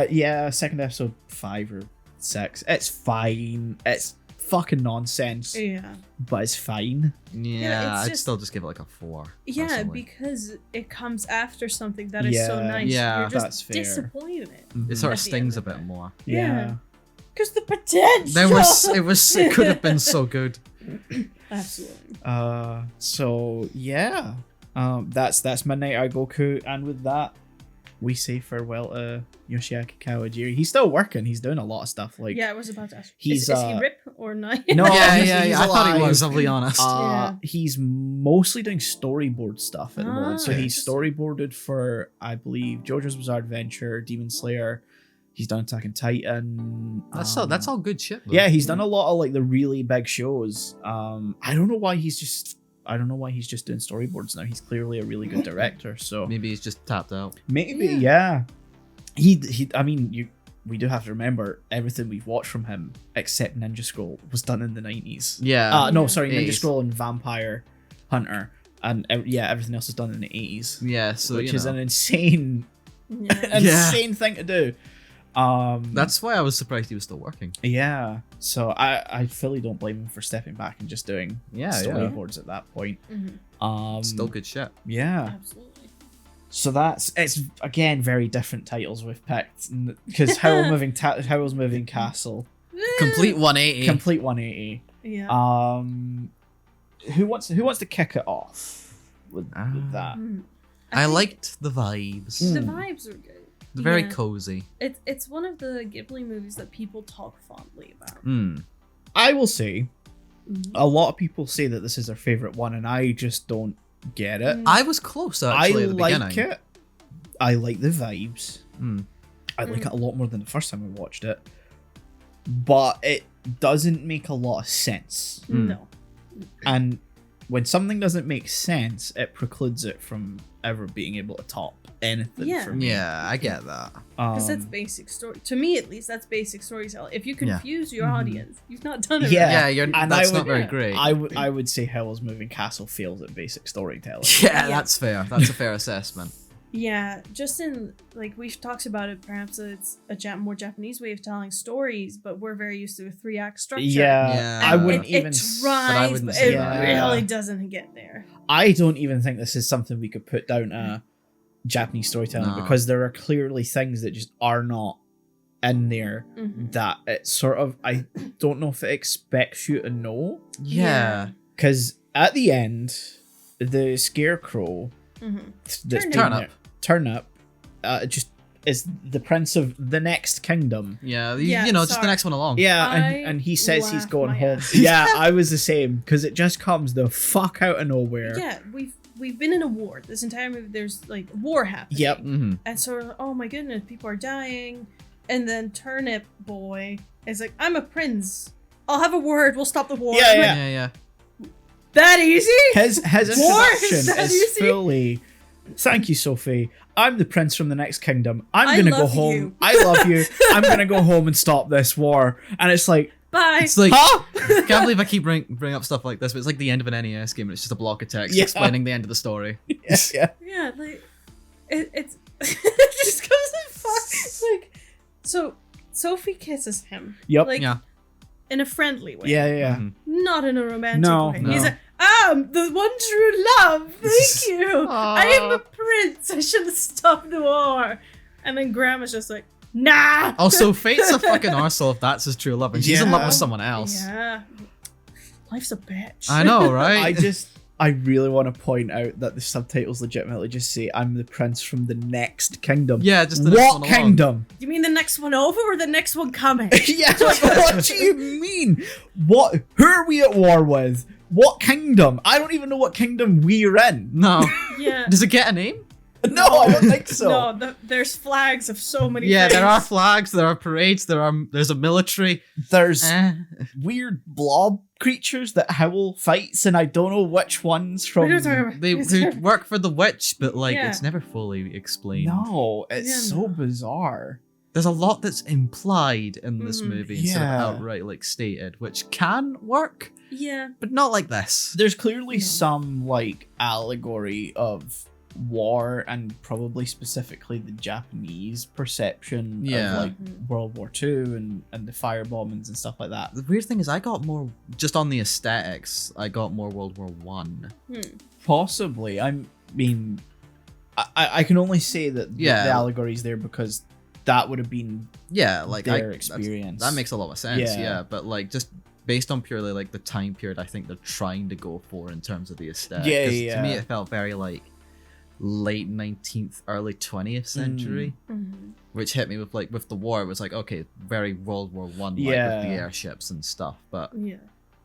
Yeah. Second episode 5 or 6. It's fine. It's fucking nonsense, Yeah. but it's fine. yeah, it's I'd just- still just give it like a 4. Yeah, personally. because it comes after something that is so Yeah. nice. Yeah, You're just that's fair. disappointed. It sort of At the end stings a of bit it. more. Yeah. Because the potential. It could have been so good. Absolutely. So yeah. That's Midnight Eye Goku, and with that, we say farewell to Yoshiaki Kawajiri. He's still working. He's doing a lot of stuff. Like Yeah, I was about to ask. he's, Is he rip or not? No, yeah, he's- yeah, he's yeah. I thought he alive. was, I'll be honest. Yeah. He's mostly doing storyboard stuff at the moment. So Ah, he's interesting. storyboarded for, I believe, JoJo's Bizarre Adventure, Demon Slayer. He's done Attack on Titan. That's all good shit. Though. Yeah, he's done a lot of like the really big shows. I don't know why he's just doing storyboards now. He's clearly a really good director. So Maybe he's just tapped out. maybe, Yeah. yeah. He. I mean, we do have to remember everything we've watched from him, except Ninja Scroll, was done in the 90s. Yeah. No, Yeah. sorry, Ninja 80s. Scroll and Vampire Hunter, and everything else is done in the 80s, Yeah. So which you is know. an insane, Yeah. insane thing to do. That's why I was surprised he was still working. Yeah. So I fully don't blame him for stepping back and just doing Yeah, storyboards at that point. Mhm. Still good shit. Yeah. Absolutely. So it's again very different titles we've picked because Howl's Moving Castle, Complete 180. complete 180. Yeah. Who wants to kick it off with that? Mm. I think liked the vibes. the Mm. vibes are good. They're very Yeah. cozy. It's one of the Ghibli movies that people talk fondly about. Mm. I will say Mhm. a lot of people say that this is their favorite one, and I just don't get it. Mm. I was close I actually at the like beginning. it. I like the vibes. Mm. I like it a lot more than the first time I watched it, but it doesn't make a lot of sense. Mm. No. And when something doesn't make sense, it precludes it from ever being able to top anything Yeah. for me. Yeah, I get that. Because that's Um, basic story. To me, at least, that's basic storytelling. If you Yeah. confuse your Mhm. audience, you've not done it. Yeah. right. Yeah, and that's I not would- very yeah. great. I would say Howl's Moving Castle fails at basic storytelling. Yeah, that's fair. That's a fair assessment. Yeah, just in like we've talked about it. Perhaps it's a more Japanese way of telling stories, but we're very used to a 3-act structure. Yeah. I wouldn't it even. tries, wouldn't but say it that. really Yeah. doesn't get there. I don't even think this is something we could put down to Japanese storytelling No. because there are clearly things that just are not in there Mhm. that it sort of, I don't know if it expects you to know. Yeah. Because at the end, the scarecrow Mhm. that's Turnip. Turnip just is the prince of the next kingdom. Yeah. Yeah, You know, just the sorry. next one along. Yeah, I and he says he's laughed going my home. ass. Yeah, I was the same because it just comes the fuck out of nowhere. Yeah, we've been in a war. This entire movie, there's like war happening. Yep. Mm-hmm. And so, oh my goodness, people are dying. And then Turnip Boy is like, I'm a prince. I'll have a word. We'll stop the war. Yeah, I'm like, Yeah. Yeah. that easy? His War? introduction Is that is easy? fully. Thank you, Sophie. I'm the prince from the next kingdom. I'm I gonna go love home. you. I love you. I'm gonna go home and stop this war. And it's like, Bye. It's like, huh? can't believe I keep bring up stuff like this, but it's like the end of an NES game and it's just a block of text Yeah. explaining the end of the story. Yeah. Yeah, like it's it just goes and fuck. Like, so Sophie kisses him. Yep. Like Yeah. in a friendly way. Yeah. Mhm. Not in a romantic No, way. no. He's like, the one true love. Thank you. I am a prince. I should have stopped the war. And then Grandma's just like, nah. Also, Fate's a fucking arsehole if that's his true love, and she's in love Yeah. with someone else. Yeah. Life's a bitch. I know, right? I really want to point out that the subtitles legitimately just say, I'm the prince from the next kingdom. Yeah, just the next What one along. kingdom? You mean the next one over or the next one coming? Yeah, what do you mean? What? Who are we at war with? What kingdom? I don't even know what kingdom we're in. No. Yeah. Does it get a name? No, I don't think so. No, there's flags of so many Yeah, things. there are flags, there are parades, there's a military. There's Eh. weird blob creatures that Howl fights, and I don't know which ones We from. don't talk about- They who work for the witch, but like Yeah. it's never fully explained. No, it's Yeah, so no. bizarre. There's a lot that's implied in this Mhm. movie instead Yeah. of outright like stated, which can work, Yeah. but not like this. There's clearly No. some like allegory of war and probably specifically the Japanese perception Yeah. of like Mhm. World War II and the fire bombings and stuff like that. The weird thing is, I got more just on the aesthetics. I got more World War One. Possibly. I mean, I can only say that Yeah. the allegory's there because that would have been Yeah, like their I, experience. that makes a lot of sense. Yeah. Yeah. But like just based on purely like the time period, I think they're trying to go for in terms of the aesthetic. Yeah, 'Cause yeah. To me, it felt very like late 19th, early 20th century, Mhm. which hit me with like with the war. It was like okay, very World War One, like with Yeah. the airships and stuff. But Yeah.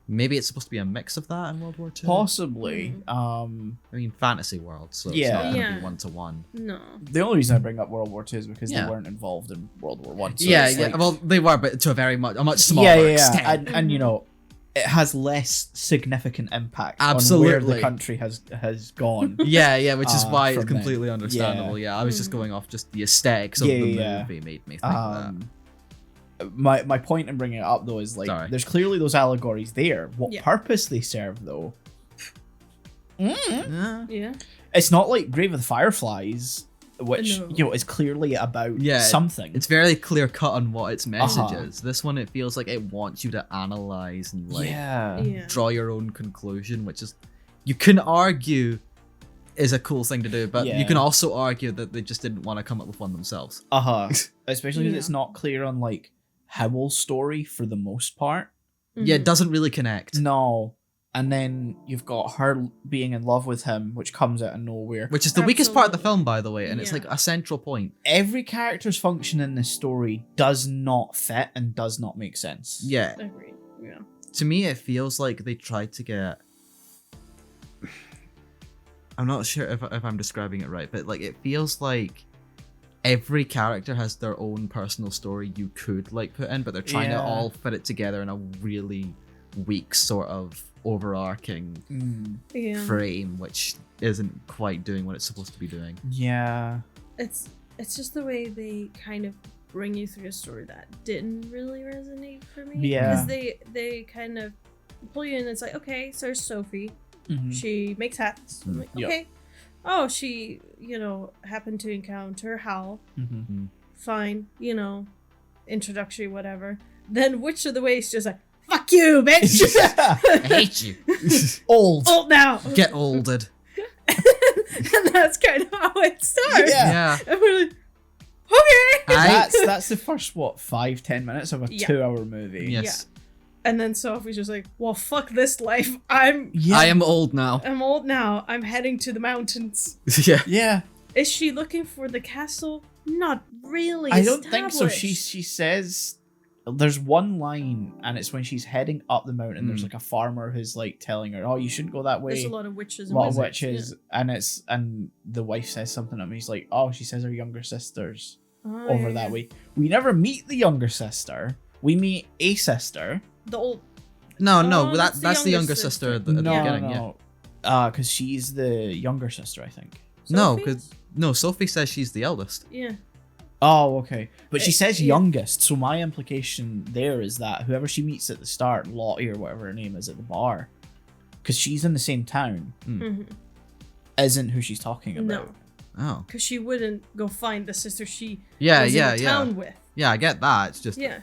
maybe it's supposed to be a mix of that in World War Two. Possibly. I mean, fantasy world, so it's Yeah. not going to Yeah. be 1-to-1. No. The only reason I bring up World War II is because Yeah. they weren't involved in World War One. So yeah, it's yeah. like- Well, they were, but to a much smaller extent. And you know, it has less significant impact on where Absolutely. the country has gone. Yeah, which is why it's from then. completely understandable. Yeah, I was just Mhm. going off just the aesthetics of Yeah, the yeah. movie made me think of My point in bringing it up though is like Sorry. there's clearly those allegories there. What Yeah. purpose they serve though? that. Yeah. It's not like Grave of the Fireflies, which No. you know is clearly about Yeah, something. It's very clear cut on what its message Uh-huh. is. This one, it feels like it wants you to analyze and like yeah. Yeah. draw your own conclusion, which is you can argue is a cool thing to do, but Yeah. you can also argue that they just didn't want to come up with one themselves. Especially because Yeah. it's not clear on like Howell's story for the most part. Yeah, it Mhm. doesn't really connect. No. And then you've got her being in love with him, which comes out of nowhere. Which is the weakest part of the Absolutely. film, by the way, and it's Yeah. like a central point. Every character's function in this story does not fit and does not make sense. Yeah, Agreed. Yeah. to me, it feels like they tried to get. I'm not sure if I'm describing it right, but like it feels like every character has their own personal story you could like put in, but they're trying to Yeah. all fit it together in a really weak sort of overarching Mm, Yeah. frame, which isn't quite doing what it's supposed to be doing. yeah. It's just the way they kind of bring you through a story that didn't really resonate for me. Yeah. Because they kind of pull you in. It's like, okay, so there's Sophie. Mhm. She makes hats. I'm like, Yep. okay. oh, she, happened to encounter Howl. Mm-hmm. Fine, introductory, whatever. Then which of the ways just like, fuck you, bitch. I hate you. Old. Old now. Get olded. And that's kind of how it starts. Yeah. And we're like, okay. That's the first 5-10 minutes of a 2-hour movie. Yes. And then Sophie's just like, well, fuck this life. I am old now. I'm old now. I'm heading to the mountains. Yeah. Yeah. Is she looking for the castle? Not really. I don't think so. She says there's one line, and it's when she's heading up the mountain. There's like a farmer who's like telling her, "Oh, you shouldn't go that way." There's a lot of witches. A lot of witches, and the wife says something to me. He's like, "Oh, she says her younger sister's over that way." We never meet the younger sister. We meet a sister. The old. No, that's the younger sister at the beginning. No, because she's the younger sister, I think. No, Sophie says she's the eldest. Yeah. Oh, okay. But she says youngest, so my implication there is that whoever she meets at the start, Lottie or whatever her name is at the bar, because she's in the same town, isn't who she's talking about. No. Oh. Because she wouldn't go find the sister she was in the town with. Yeah, I get that. It's just yeah.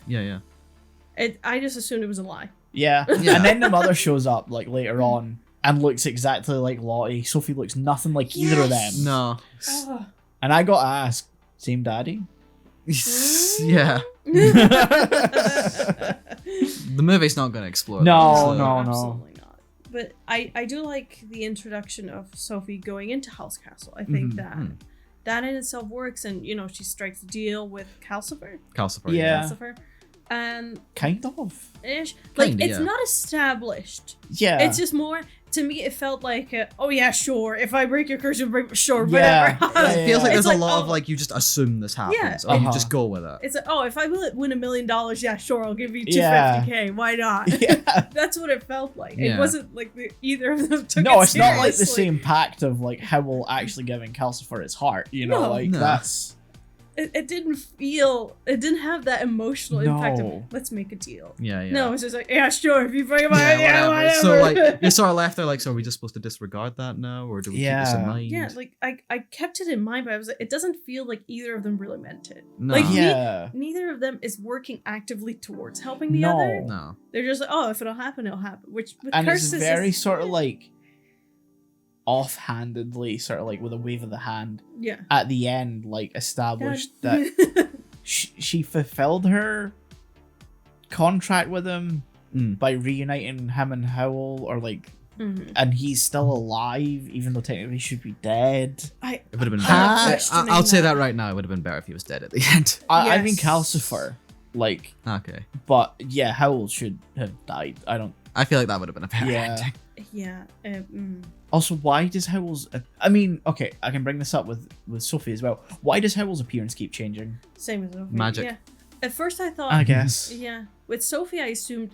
I just assumed it was a lie. Yeah. And then the mother shows up like later on and looks exactly like Lottie. Sophie looks nothing like either of them. No. Oh. And I got asked, same daddy? Yeah. The movie's not going to explore No, that. no. Absolutely not. But I do like the introduction of Sophie going into Howl's Castle. I think that in itself works, and she strikes a deal with Calcifer. Yeah. Calcifer. And kind of. Ish. Kinda, it's not established. Yeah. It's just more, to me, it felt like, oh yeah, sure. If I break your curse, you'll break, sure, Yeah. whatever. It feels like It's there's a lot of you just assume this happens, or you just go with it. It's like, oh, if I win $1 million, yeah, sure, I'll give you Yeah. $250K. Why not? Yeah. That's what it felt like. Yeah. It wasn't like either of them took No, it it's not like the seriously. same pact of like Howl actually giving Calcifer his heart. No. That's. It didn't have that emotional impact No. of, let's make a deal. Yeah. No, it's just like, yeah, sure, if you bring my Whatever. So whatever. you're sort of left there so are we just supposed to disregard that now, or do we keep this in mind? Yeah, I kept it in mind, but I was like, it doesn't feel like either of them really meant it. No. Like, Yeah. neither of them is working actively towards helping the other. No. They're just like, oh, if it'll happen, it'll happen. Which with And curses it's very is, sort of like offhandedly, sort of like with a wave of the hand yeah. at the end, like established that she fulfilled her contract with him by reuniting him and Howl, or like, and he's still alive, even though technically he should be dead. It would have been I'm better. questioning I'll say that. that right now. It would have been better if he was dead at the end. I think Yes. Calcifer, like, Okay. but yeah, Howl should have died. I feel like that would have been a better Yeah. ending. Yeah. Also, why does Howl's? I mean, okay, I can bring this up with Sophie as well. Why does Howl's appearance keep changing? Same as Sophie. Magic. Yeah. At first, I thought. I guess Yeah. With Sophie, I assumed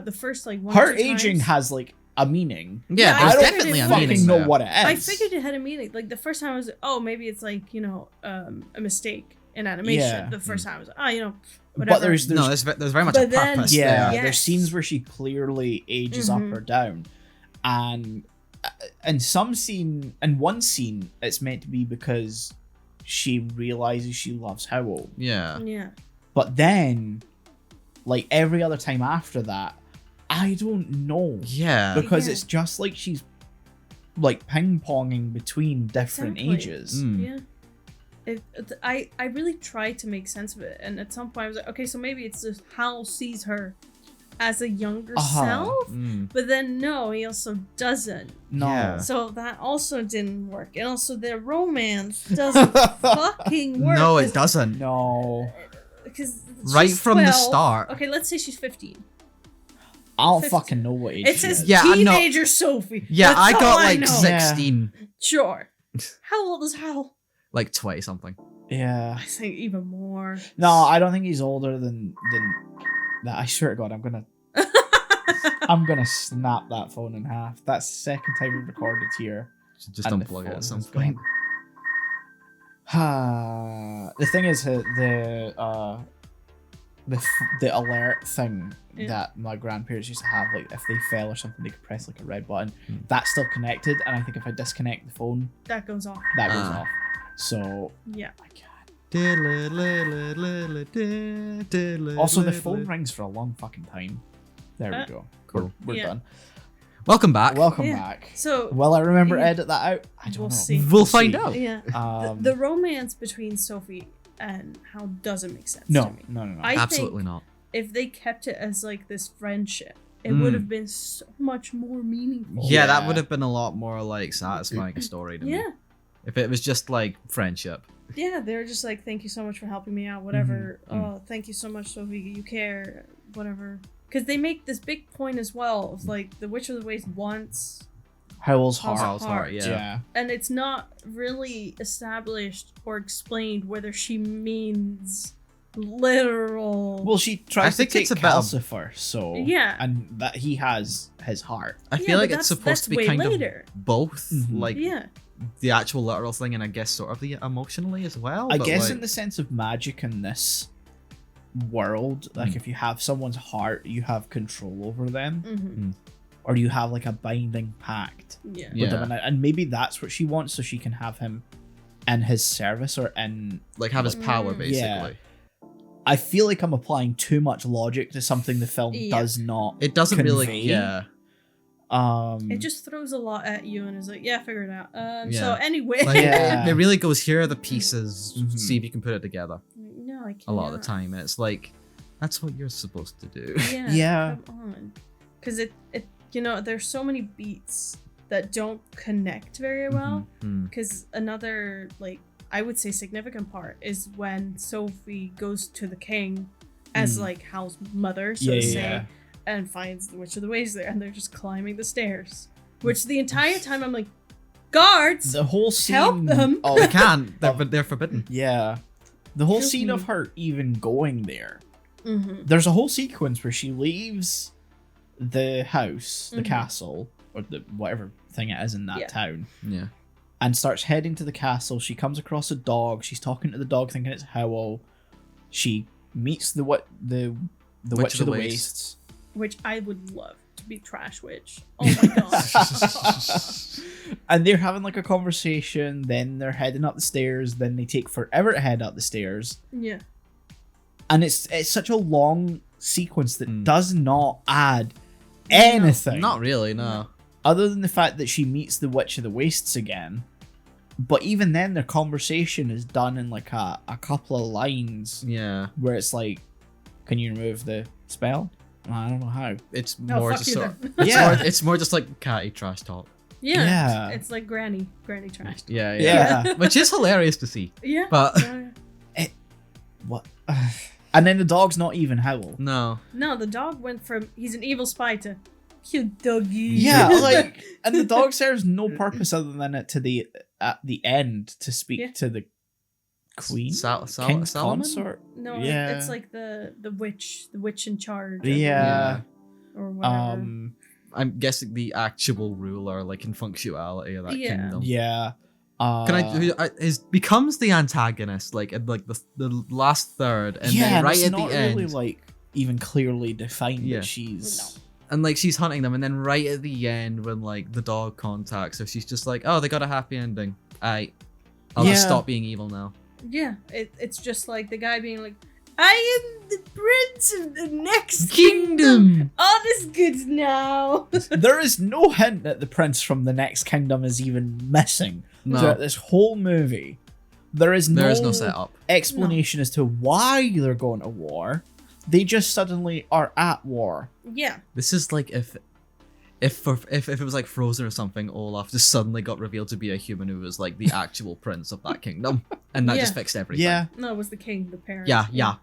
the first one. her or two aging times, has like a meaning. Yeah, I there's don't definitely a fucking meaning know there. what it is. I figured it had a meaning. Like the first time I was, oh, maybe it's like a mistake in animation. Yeah. The first time I was, whatever. But there's No, there's very much a But then- purpose yeah, there. there's scenes where she clearly ages up or down, and in one scene it's meant to be because she realizes she loves Howl. Yeah. Yeah. But then, like every other time after that, I don't know. Yeah. Because Yeah. it's just like she's like ping ponging between different Exactly. ages. Mm. Yeah. I really tried to make sense of it, and at some point I was like, okay, so maybe it's just Hal sees her as a younger self, but then no, he also doesn't. No. Yeah. So that also didn't work, and also their romance doesn't fucking work. No, it doesn't. No. Because Right from the start. Okay, let's say she's 15. I don't 15. fucking know what age It she says is. Yeah, I know. teenager Sophie. Yeah, That's I all got I like know. 16, Sure. How old is Hal? like 20 something. Yeah. I think even more. No, I don't think he's older than that. I swear to God, I'm gonna snap that phone in half. That's the second time we've recorded here. Just and the unplug it phone at some has point. gone. The thing is, the alert thing Yeah. that my grandparents used to have, like if they fell or something, they could press like a red button. That's still connected, and I think if I disconnect the phone, That goes off. that goes Ah. off. So Yeah. I can't. Also, the phone Welcome rings for a long fucking time. There we go. Cool. We're Yeah. done. back. Welcome Yeah. back. So Will I remember Yeah. edit that out? I don't We'll know. see. We'll find out. yeah, the romance between Sophie and Howl doesn't make sense to no, me. no, no, no. I Absolutely think not. if they kept it as like this friendship, it would have been so much more meaningful. Yeah, that Yeah. would have been a lot more like satisfying story to me. Yeah. If it was just like friendship. Yeah, they were just like, thank you so much for helping me out, whatever. Mhm. Oh, thank you so much, Sophie, you care, whatever. Because they make this big point as well of like, the Witch of the Waste wants, Howl's Howl's heart. Howl's heart, yeah. Yeah. and it's not really established or explained whether she means literal. Well, she I tries to think take it's a bit of- Calcifer, so Yeah. and that he has his heart. I Yeah, feel like but it's that's supposed to be way kind later. of both, Mhm. like Yeah. the actual literal thing, and I guess sort of the emotionally as well. I but, guess like, in the sense of magic in this world, like if you have someone's heart, you have control over them, Mm-hmm. or you have like a binding pact Yeah. Yeah. with them, and maybe that's what she wants, so she can have him in his service or in. like have his power Mm. basically. Yeah. I feel like I'm applying too much logic to something the film Yeah. does not. It doesn't really, Convey. yeah. It just throws a lot at you and is like, yeah, figure it out. So Yeah. anyway. Like, Yeah. it really goes, here are the pieces, Mhm. see if you can put it together. No, I can't. A lot of the time, and it's like, that's what you're supposed to do. Yeah. Yeah. Come on. Because it, there's so many beats that don't connect very well. Mm. Because another, like, I would say significant part is when Sophie goes to the king as, Mm. like, Hal's mother, so Yeah, to yeah, say, yeah. and finds the Witch of the Ways there, and they're just climbing the stairs. Which the entire time I'm like, guards! The whole scene. Help them. Of, They can't. They're forbidden. yeah. The whole Kills scene me. of her even going there. Mm-hmm. There's a whole sequence where she leaves the house, the Mhm. castle, or the whatever thing it is in that Yeah. town, Yeah. and starts heading to the castle. She comes across a dog. She's talking to the dog, thinking it's Howl. She meets the Witch of the Wastes. Which I would love to be Trash Witch. Oh my god. And they're having like a conversation. Then they're heading up the stairs. Then they take forever to head up the stairs. Yeah. And it's such a long sequence that Mm. does not add anything. Not really, no. Other than the fact that she meets the Witch of the Wastes again. But even then, their conversation is done in like a couple of lines Yeah. where it's like, can you remove the spell? I don't know how. It's No, more fuck just you sort then. it's, Yeah. more, it's more just like catty trash talk. Yeah. Yeah. It's like granny trash. Yeah, yeah. Yeah. Which is hilarious to see. Yeah. But What? And then the dog's not even Howl. no. No, the dog went from he's an evil spy to cute doggy. Yeah, like, and the dog serves no purpose other than it to the at the end to speak Yeah. to the queen, Solomon? consort. No, Yeah. it's like the witch in charge. of Yeah. Or whatever. I'm guessing the actual ruler, like in functionality of that Yeah. kingdom. Yeah. Is becomes the antagonist, like in like the last third, and yeah, then and right it's at not the end, really like even clearly defined Yeah. that she's. and like she's hunting them, and then right at the end when like the dog contacts her, she's just like, "Oh, they got a happy ending. I'll Yeah. just stop being evil now." Yeah, it's just like the guy being like, I am the prince of the next Kingdom. All is good now. There is no hint that the prince from the next kingdom is even missing No, throughout this whole movie. There is there is no setup. explanation as to why they're going to war. They just suddenly are at war. Yeah. This is like if it was like Frozen or something, Olaf just suddenly got revealed to be a human who was like the actual prince of that kingdom, and that just Yeah. fixed everything. Yeah. No, it was the king, the parent. Yeah.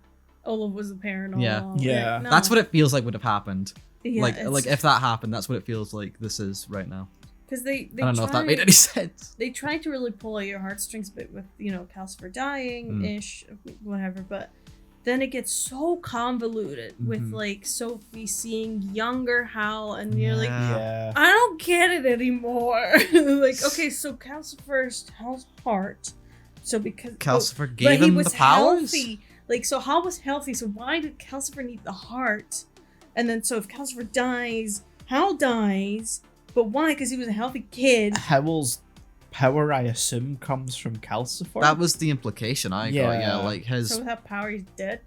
Olaf was the parent all Yeah. along. Yeah. No. That's what it feels like would have happened. Yeah, like if that happened, that's what it feels like this is right now. because they I don't know if that made any sense. They tried to really pull at your heartstrings a bit with, Calcifer dying Mm. ish, whatever, but then it gets so convoluted with Mhm. like Sophie seeing younger Hal, and you're like, Yeah. I don't get it anymore. Like, okay, so Calcifer's Hal's heart. So because Calcifer but gave he him was the powers. healthy. Like, so Howl was healthy, so why did Calcifer need the heart? And then, so if Calcifer dies, Howl dies, but why? Because he was a healthy kid. Howl's power, I assume, comes from Calcifer. That was the implication I got. Yeah, like his So without power, he's dead.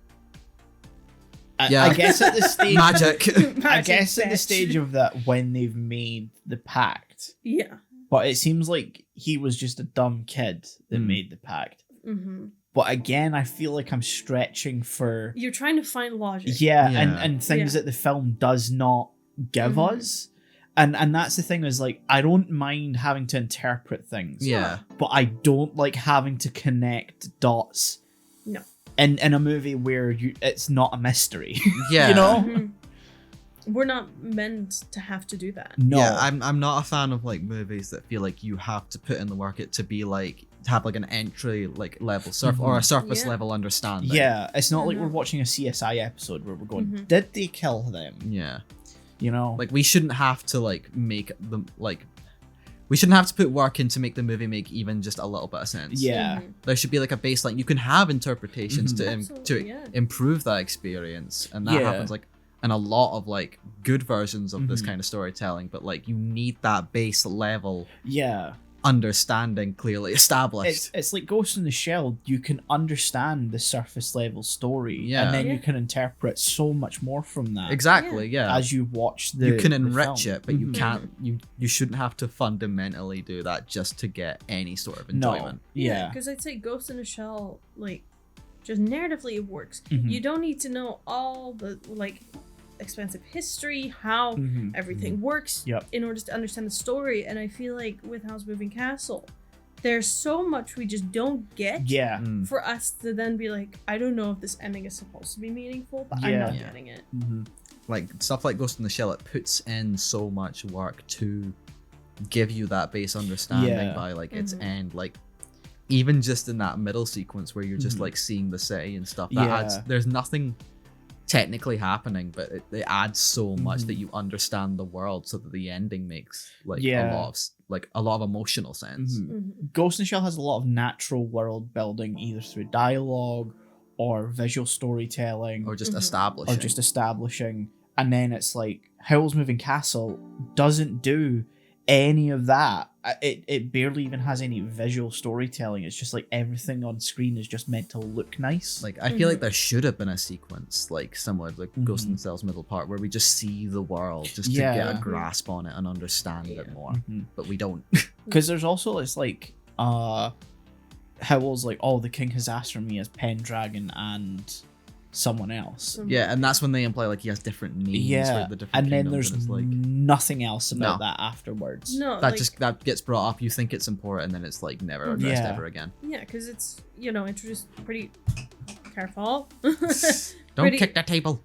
I guess at the stage, magic. I guess at the bitch. stage of that when they've made the pact. Yeah. But it seems like he was just a dumb kid that made the pact. Mm-hmm. But again, I feel like I'm stretching for You're trying to find logic. yeah, Yeah. and things Yeah. that the film does not give Mhm. us. And that's the thing is like I don't mind having to interpret things. Yeah. But I don't like having to connect dots. No. In a movie where it's not a mystery. Yeah. You know? Mhm. We're not meant to have to do that. No. Yeah, I'm not a fan of like movies that feel like you have to put in the work it to be like to have like an entry like level or a surface Yeah. level understanding. Yeah, it's not like Mhm. we're watching a CSI episode where we're going, Mhm. did they kill them? Yeah. You know? Like we shouldn't have to like make them like we shouldn't have to put work in to make the movie make even just a little bit of sense. yeah. Mhm. There should be like a baseline. You can have interpretations Mhm. to Absolutely, yeah. improve that experience, and that Yeah. happens like in a lot of like good versions of this Mhm. kind of storytelling. But like you need that base level Yeah. understanding clearly established. It's like Ghost in the Shell. You can understand the surface level story, Yeah. and then Yeah. you can interpret so much more from that Exactly. Yeah. as you watch the. You can the enrich film. it, but you Mhm. can't. You shouldn't have to fundamentally do that just to get any sort of No. enjoyment. Yeah. Because I'd say Ghost in a Shell, like, just narratively it works. Mhm. You don't need to know all the, like, expensive history, how Mhm. everything works Yep. in order to understand the story. And I feel like with House Moving Castle, there's so much we just don't get Yeah. Mm. for us to then be like, I don't know if this ending is supposed to be meaningful, but I'm Yeah. not Yeah. getting it. Mhm. Like stuff like Ghost in the Shell, it puts in so much work to give you that base understanding Yeah. by like its Mhm. end. Like even just in that middle sequence where you're just Mhm. like seeing the city and stuff, that Yeah. adds. There's nothing technically happening, but it adds so much Mhm. that you understand the world, so that the ending makes like Yeah. a lot of emotional sense. Mhm. Mhm. Ghost in the Shell has a lot of natural world building, either through dialogue or visual storytelling, Or just Mhm. establishing. or just establishing. And then it's like Howl's Moving Castle doesn't do any of that. It barely even has any visual storytelling. It's just like everything on screen is just meant to look nice. Like I feel like Mhm. there should have been a sequence like similar to like Ghost in the Mhm. Shell's middle part where we just see the world just to Yeah. get a grasp on it and understand Yeah. it more. Mhm. But we don't. Because there's also this like Howl's like, oh, the king has asked for me as Pendragon and someone else. Mhm. Yeah, and that's when they imply like he has different names Yeah, for the different and then kingdoms, there's and it's like nothing else about No. that afterwards. No, that like, just that gets brought up. You think it's important, and then it's like never Mhm. addressed Yeah. ever again. yeah, because it's, introduced pretty careful. Don't Pretty- kick that table.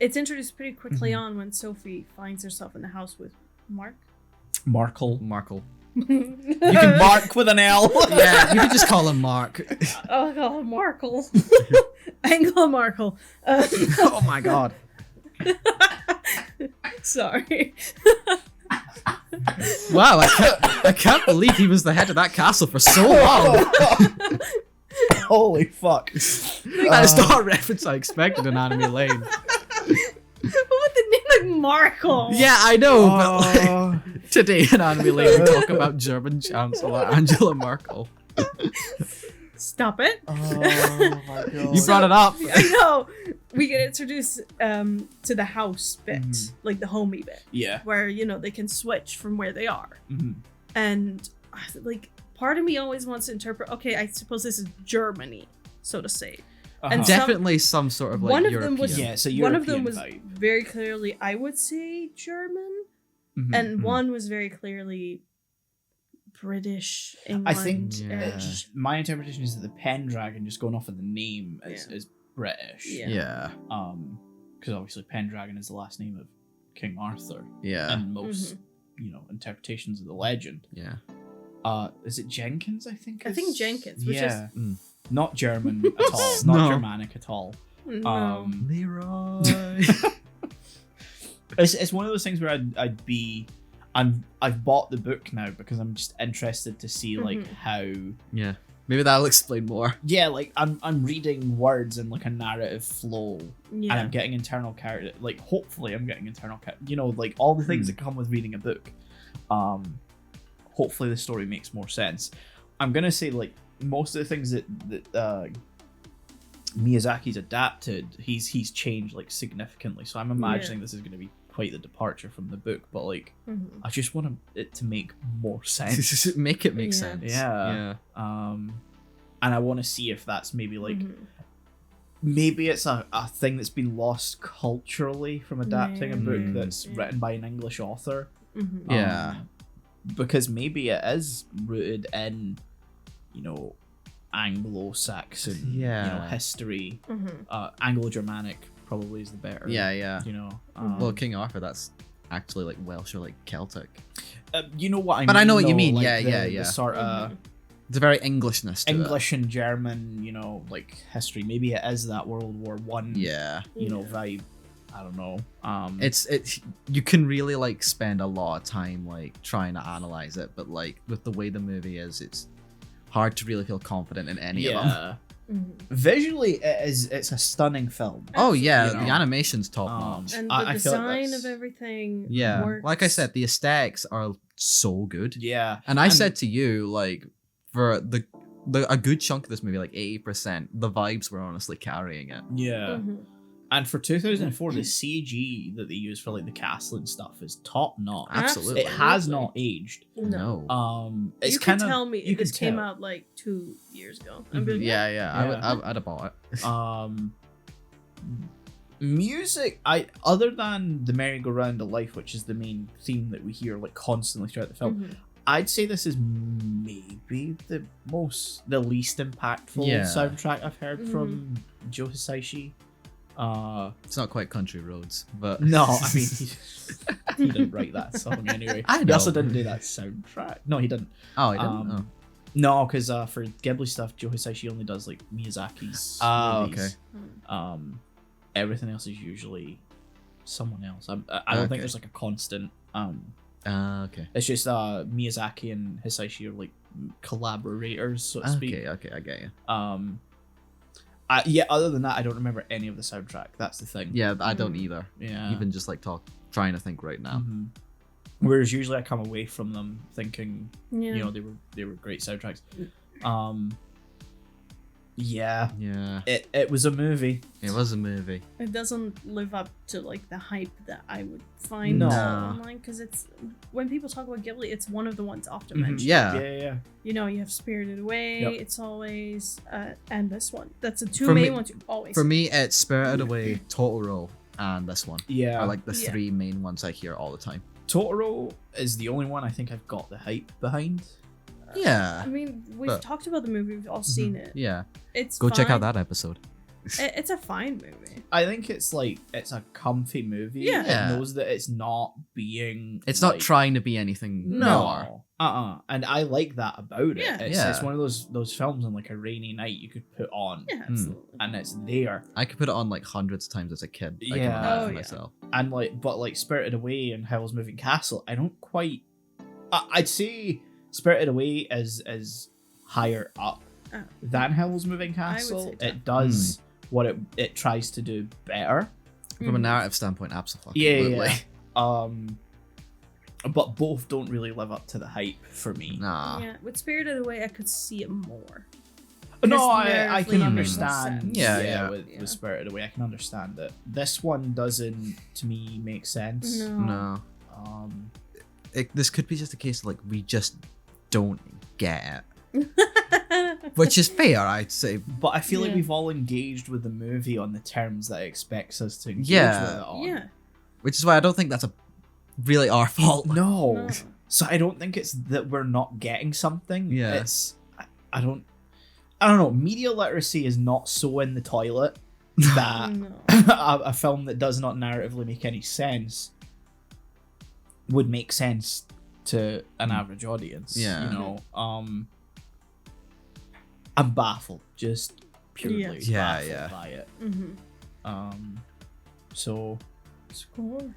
It's introduced pretty quickly Mhm. on when Sophie finds herself in the house with Mark. Markle. Markle. You can mark with an L. Yeah, you could just call him Mark. Oh, I call him Markle. Angela Markle. Oh my god. Sorry. Wow, I can't believe he was the head of that castle for so long. Holy fuck. That is not a reference I expected in Anime Lane. What would the name like Markle? Yeah, I know, but like, Oh. today in Anime Lane we talk about German Chancellor Angela Merkel. Stop it. Oh my god. You brought it up. I know. We get introduced to the house bit, Mhm. like the homey bit, Yeah. where they can switch from where they are. Mhm. And like part of me always wants to interpret, okay, I suppose this is Germany, so to say. And Uh-huh. some- Definitely some sort of like one of European. them was Yeah, so one of them European was vibe. very clearly, I would say, German, Mhm. and Mhm. one was very clearly British, England. I think Yeah. my interpretation is that the Pendragon, just going off of the name, is British. Yeah. Yeah, Because obviously Pendragon is the last name of King Arthur, yeah, and most Mm-hmm. interpretations of the legend. yeah. Is it Jenkins? I think. I think is- Jenkins, which is- yeah, Mm. not German at all, not No. Germanic at all. No. Leroy. It's one of those things where I've bought the book now because I'm just interested to see like Mhm. how yeah, Maybe that'll explain more. Yeah, like I'm reading words in like a narrative flow, and I'm getting internal character. Like hopefully I'm getting internal character. You know, like all the things that come with reading a book. Hopefully the story makes more sense. I'm gonna say like most of the things that Miyazaki's adapted, he's changed like significantly. So I'm imagining this is gonna be quite the departure from the book, but like I just want it to make more sense. Make it make sense. Yeah. And I want to see if that's maybe like maybe it's a thing that's been lost culturally from adapting a book that's written by an English author. Yeah. Because maybe it is rooted in, you know, Anglo-Saxon, you know, history. Anglo-Germanic probably is the better. Yeah. You know. Well, King Arthur, that's actually like Welsh or like Celtic. You know what I mean? But I know what you though, mean. like Yeah. the sort of It's a very Englishness to English and German, you know, like history. Maybe it is that World War One. Yeah. You know, vibe. I don't know. It's you can really like spend a lot of time like trying to analyze it, but like with the way the movie is, it's hard to really feel confident in any of them. Visually, it's a stunning film. Oh yeah, You know? the animation's top notch. And the I feel like design that's- of everything. Yeah, works. like I said, the aesthetics are so good. Yeah, And I said to you, like, for the a good chunk of this movie, like 80%, the vibes were honestly carrying it. yeah. And for 2004, the CG that they use for like the castle and stuff is top notch. Absolutely. It has not aged. No. It's you kind could of tell me you if this could came tell. out like 2 years ago. I'd be like, Yeah. I'd have bought it. Music, other than the merry-go-round of life, which is the main theme that we hear like constantly throughout the film, I'd say this is maybe the least impactful soundtrack I've heard from Joe Hisaishi. It's not quite Country Roads, but No, I mean he didn't write that song anyway. I He know. also didn't do that soundtrack. No, he didn't. Oh, I didn't. No, because for Ghibli stuff, Joe Hisaishi only does like Miyazaki's movies. Everything else is usually someone else. I don't think there's like a constant. Okay. It's just Miyazaki and Hisaishi are like collaborators, so to speak. Okay, I get you. Yeah. Other than that, I don't remember any of the soundtrack. That's the thing. Yeah, I don't either. Yeah. Even just like trying to think right now. Whereas usually I come away from them thinking, Yeah. you know, they were great soundtracks. Yeah. Yeah. It was a movie. It was a movie. It doesn't live up to like the hype that I would find No. online, because it's when people talk about Ghibli, it's one of the ones often mentioned. Yeah. Yeah. You know, you have Spirited Away. Yep. It's always and this one. That's the two For main me- ones you always. For me, it's Spirited Away, Totoro, and this one. Yeah. Are like the Yeah. three main ones I hear all the time. Totoro is the only one I think I've got the hype behind. Yeah. I mean, we've But- talked about the movie. We've all seen it. Yeah. It's Go check out fine. that episode. It's a fine movie. I think it's a comfy movie. Yeah. It knows that it's not being. It's like, not trying to be anything more. No. And I like that about it. Yeah. It's one of those films on like a rainy night you could put on. Yeah, absolutely. And it's there. I could put it on like hundreds of times as a kid. I can Yeah. imagine Oh, yeah. myself. And like Spirited Away and Howl's Moving Castle, I don't quite. I'd say Spirited Away is higher up than Howl's Moving Castle. say that. It does what it tries to do better. From a narrative standpoint, absolutely. Yeah. But both don't really live up to the hype for me. Nah. Yeah, with Spirited Away, I could see it more. No, Because I can narratively it makes more understand. sense. Yeah. With Spirited Away, I can understand it. This one doesn't, to me, make sense. No. This could be just a case of like we just don't get it, which is fair, I'd say. But I feel like Yeah. we've all engaged with the movie on the terms that it expects us to engage Yeah. with it on. Yeah. Which is why I don't think that's really our fault. No. No. So I don't think it's that we're not getting something. Yeah. It's I don't know. Media literacy is not so in the toilet that No. a film that does not narratively make any sense would make sense to an average audience. Yeah. You know. I'm baffled. Just purely Yeah. baffled Yeah. by it. Mm-hmm. So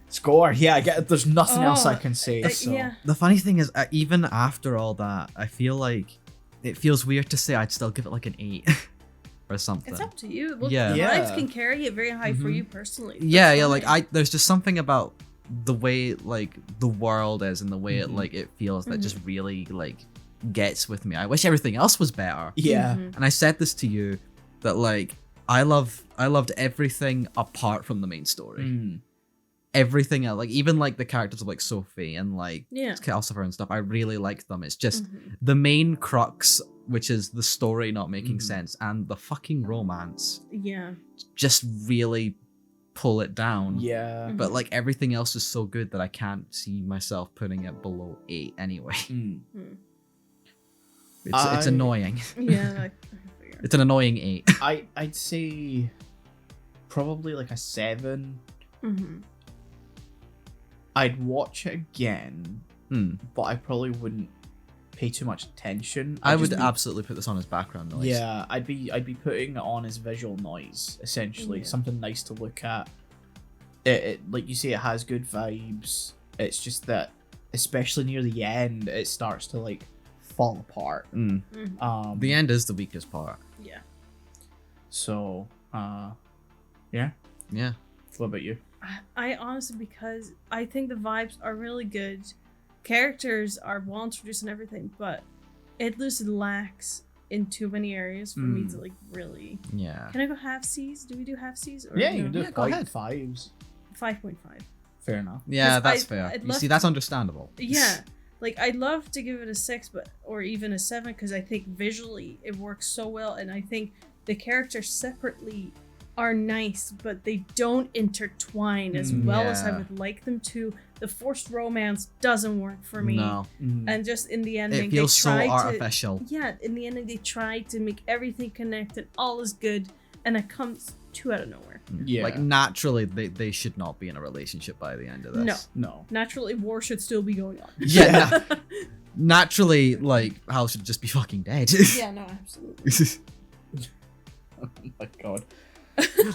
Score. Yeah, I get. There's nothing else I Oh, can say. So. Yeah. The funny thing is, even after all that, I feel like it feels weird to say I'd still give it like an 8 or something. It's up to you. Look, Yeah. the Yeah. vibes can carry it very high for Mhm. you personally. Yeah, That's yeah, like fine. there's just something about the way like the world is and the way it Mhm. like it feels that Mhm. just really like gets with me. I wish everything else was better. Yeah. Mhm. And I said this to you that like I loved everything apart from the main story. Mm. Everything else, like even like the characters of like Sophie and like Yeah. Calcifer and stuff, I really liked them. It's just Mhm. the main crux, which is the story not making Mhm. sense, and the fucking romance Yeah. just really pull it down. Yeah. But like everything else is so good that I can't see myself putting it below 8 anyway. Mm. It's annoying. Yeah. Like, I figure. It's an annoying 8. I'd say probably like a 7. Mhm. I'd watch it again, Hmm. but I probably wouldn't pay too much attention. I I'd would just be- absolutely put this on as background noise. Yeah, I'd be putting it on as visual noise, essentially. Yeah. Something nice to look at. It like you say, it has good vibes. It's just that, especially near the end, it starts to like fall apart. Mm. Mhm. The end is the weakest part. Yeah. So, yeah. Yeah. What about you? I honestly, because I think the vibes are really good, characters are well introduced and everything, but it just lacks in too many areas for me to like really. Yeah. Can I go half C's? Do we do half C's? Or Yeah, no? you can do Yeah, go ahead. 5s. 5.5. Fair enough. Yeah, 'Cause that's I- fair. I'd You love see, to- that's understandable. Yeah, like I'd love to give it a 6, or even a 7, because I think visually it works so well, and I think the characters separately are nice, but they don't intertwine as well as I Yeah. would like them to. The forced romance doesn't work for me, No. and just in the ending, It feels they so tried artificial. to. Yeah, in the ending, they tried to make everything connect and all is good, and it comes too out of nowhere. Yeah. Like naturally, they should not be in a relationship by the end of this. No. Naturally, war should still be going on. Yeah. Naturally, like Hal should just be fucking dead. Yeah, no, absolutely. Oh my god.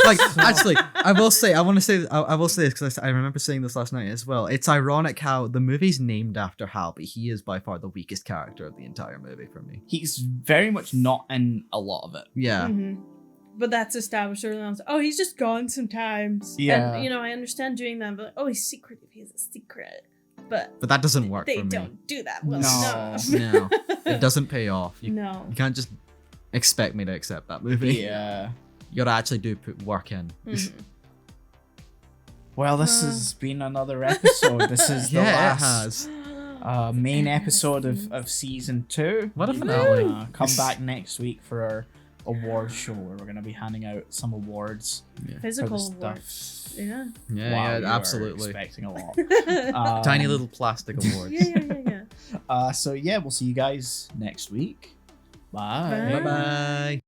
Like actually, I will say this because I remember saying this last night as well. It's ironic how the movie's named after Hal, but he is by far the weakest character of the entire movie for me. He's very much not in a lot of it. Yeah. Mhm. But that's established early on. So, oh, he's just gone sometimes. Yeah. And, I understand doing that, but oh, he's secretive. He has a secret. But But that doesn't work they for me. don't do that well No. enough. No, it doesn't pay off. You No. can't just expect me to accept that movie. Yeah. You gotta actually do put work in. Mhm. Well, this Uh. has been another episode. This is the Yeah, it last has. main episode of season 2. What a finale. Come back next week for our award show where we're going to be handing out some awards for Physical the awards. stuff. Yeah. Yeah, Wow, yeah, you are absolutely. expecting a lot. yeah, Tiny little plastic awards. yeah. So yeah, we'll see you guys next week. Bye. Bye. Bye bye.